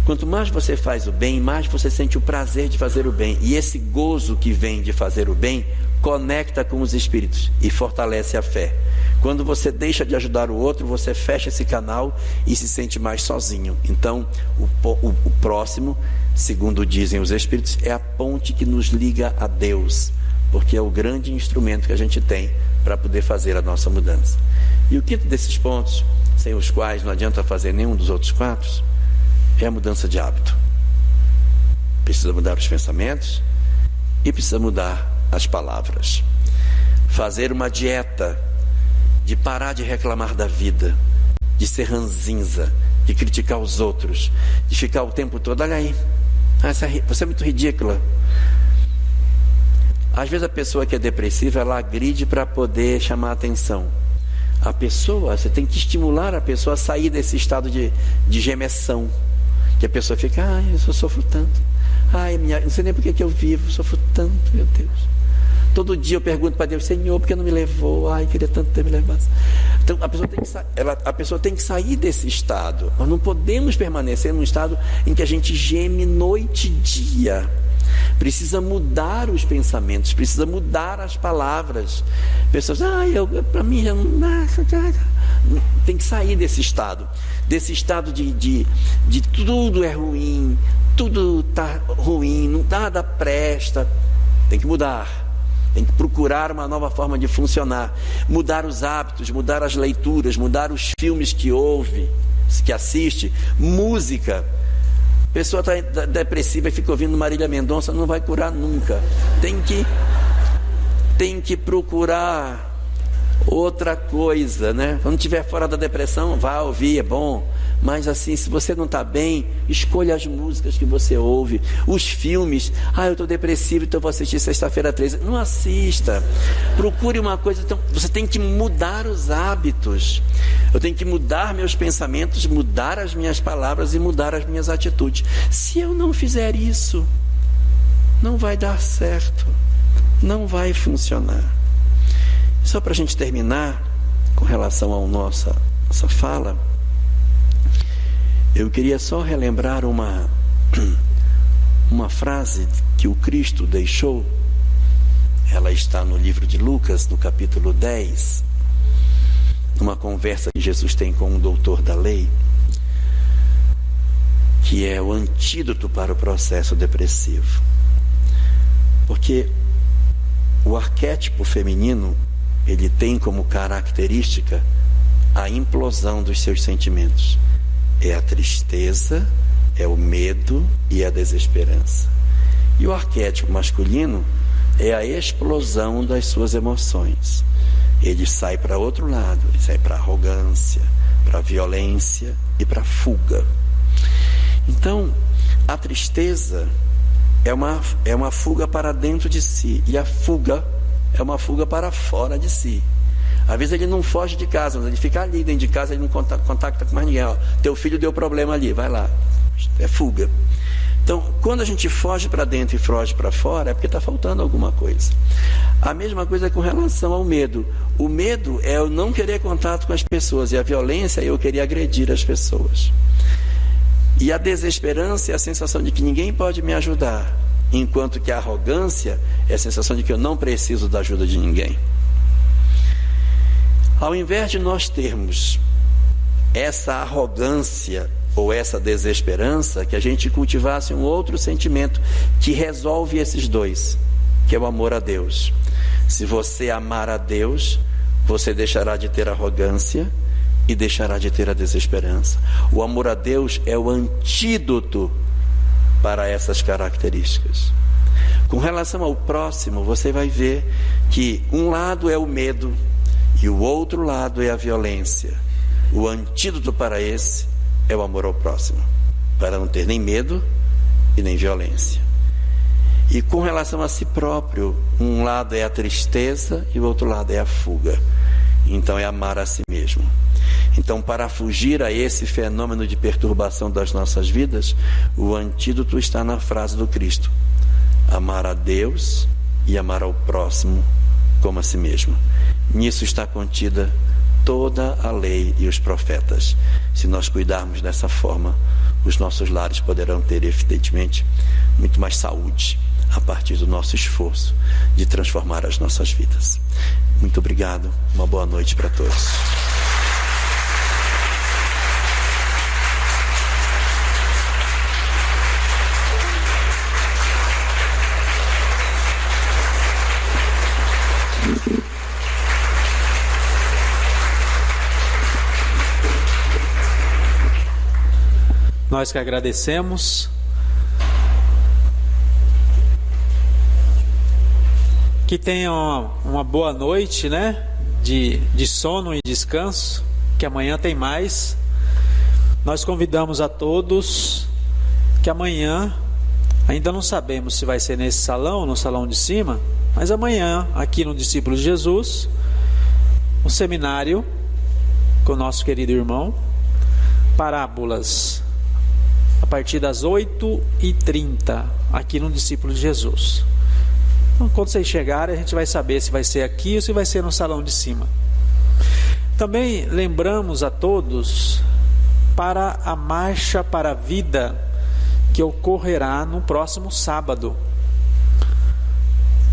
Quanto mais você faz o bem, mais você sente o prazer de fazer o bem. E esse gozo que vem de fazer o bem conecta com os espíritos e fortalece a fé. Quando você deixa de ajudar o outro, você fecha esse canal e se sente mais sozinho. Então, o próximo, segundo dizem os espíritos, é a ponte que nos liga a Deus, porque é o grande instrumento que a gente tem para poder fazer a nossa mudança. E o quinto desses pontos, sem os quais não adianta fazer nenhum dos outros 4, é a mudança de hábito. Precisa mudar os pensamentos e precisa mudar as palavras. Fazer uma dieta de parar de reclamar da vida, de ser ranzinza, de criticar os outros, de ficar o tempo todo, olha aí, você é muito ridícula. Às vezes a pessoa que é depressiva, ela agride para poder chamar a atenção. A pessoa, você tem que estimular a pessoa a sair desse estado de gemessão, que a pessoa fica, eu sofro tanto, não sei nem por que eu vivo, sofro tanto, meu Deus. Todo dia eu pergunto para Deus, Senhor, por que não me levou? Queria tanto ter me levado. Então a pessoa tem que sair desse estado. Nós não podemos permanecer num estado em que a gente geme noite e dia. Precisa mudar os pensamentos, precisa mudar as palavras. Pessoas, para mim já não. Tem que sair desse estado de tudo é ruim, tudo está ruim, nada presta. Tem que mudar. Tem que procurar uma nova forma de funcionar, mudar os hábitos, mudar as leituras, mudar os filmes que ouve, que assiste, música. A pessoa está depressiva e fica ouvindo Marília Mendonça, não vai curar nunca. Tem que procurar outra coisa, né? Quando estiver fora da depressão, vá ouvir, é bom. Mas assim, se você não está bem, escolha as músicas que você ouve, os filmes. Eu estou depressivo, então vou assistir Sexta-feira 13. Não assista. Procure uma coisa. Então, você tem que mudar os hábitos. Eu tenho que mudar meus pensamentos, mudar as minhas palavras e mudar as minhas atitudes. Se eu não fizer isso, não vai dar certo. Não vai funcionar. Só para a gente terminar, com relação à nossa fala, eu queria só relembrar uma frase que o Cristo deixou. Ela está no livro de Lucas, no capítulo 10, numa conversa que Jesus tem com um doutor da lei, que é o antídoto para o processo depressivo. Porque o arquétipo feminino, ele tem como característica a implosão dos seus sentimentos. É a tristeza, é o medo e a desesperança. E o arquétipo masculino é a explosão das suas emoções. Ele sai para outro lado, ele sai para a arrogância, para a violência e para a fuga. Então, a tristeza é uma fuga para dentro de si, e a fuga é uma fuga para fora de si. Às vezes ele não foge de casa, mas ele fica ali dentro de casa, ele não contacta com mais ninguém. Teu filho deu problema ali, vai lá. É fuga. Então, quando a gente foge para dentro e foge para fora, é porque está faltando alguma coisa. A mesma coisa é com relação ao medo. O medo é eu não querer contato com as pessoas, e a violência é eu querer agredir as pessoas. E a desesperança é a sensação de que ninguém pode me ajudar, enquanto que a arrogância é a sensação de que eu não preciso da ajuda de ninguém. Ao invés de nós termos essa arrogância ou essa desesperança, que a gente cultivasse um outro sentimento que resolve esses dois, que é o amor a Deus. Se você amar a Deus, você deixará de ter arrogância e deixará de ter a desesperança. O amor a Deus é o antídoto para essas características. Com relação ao próximo, você vai ver que um lado é o medo e o outro lado é a violência. O antídoto para esse é o amor ao próximo, para não ter nem medo e nem violência. E com relação a si próprio, um lado é a tristeza e o outro lado é a fuga. Então é amar a si mesmo. Então, para fugir a esse fenômeno de perturbação das nossas vidas, o antídoto está na frase do Cristo: amar a Deus e amar ao próximo como a si mesmo. Nisso está contida toda a lei e os profetas. Se nós cuidarmos dessa forma, os nossos lares poderão ter, evidentemente, muito mais saúde a partir do nosso esforço de transformar as nossas vidas. Muito obrigado, uma boa noite para todos. Nós que agradecemos. Que tenham uma boa noite, né? De sono e descanso, que amanhã tem mais. Nós convidamos a todos que amanhã, ainda não sabemos se vai ser nesse salão ou no salão de cima, mas amanhã, aqui no Discípulos de Jesus, um seminário com o nosso querido irmão, Parábolas, a partir das 8h30, aqui no Discípulos de Jesus. Então, quando vocês chegarem, a gente vai saber se vai ser aqui ou se vai ser no salão de cima. Também lembramos a todos para a Marcha para a Vida, que ocorrerá no próximo sábado,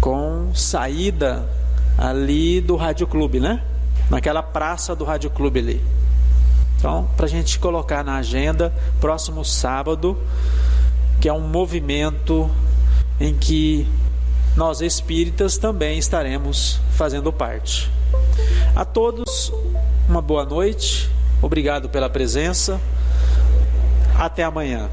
com saída ali do Rádio Clube, né? Naquela praça do Rádio Clube ali. Então, para a gente colocar na agenda, próximo sábado, que é um movimento em que nós espíritas também estaremos fazendo parte. A todos, uma boa noite, obrigado pela presença, até amanhã.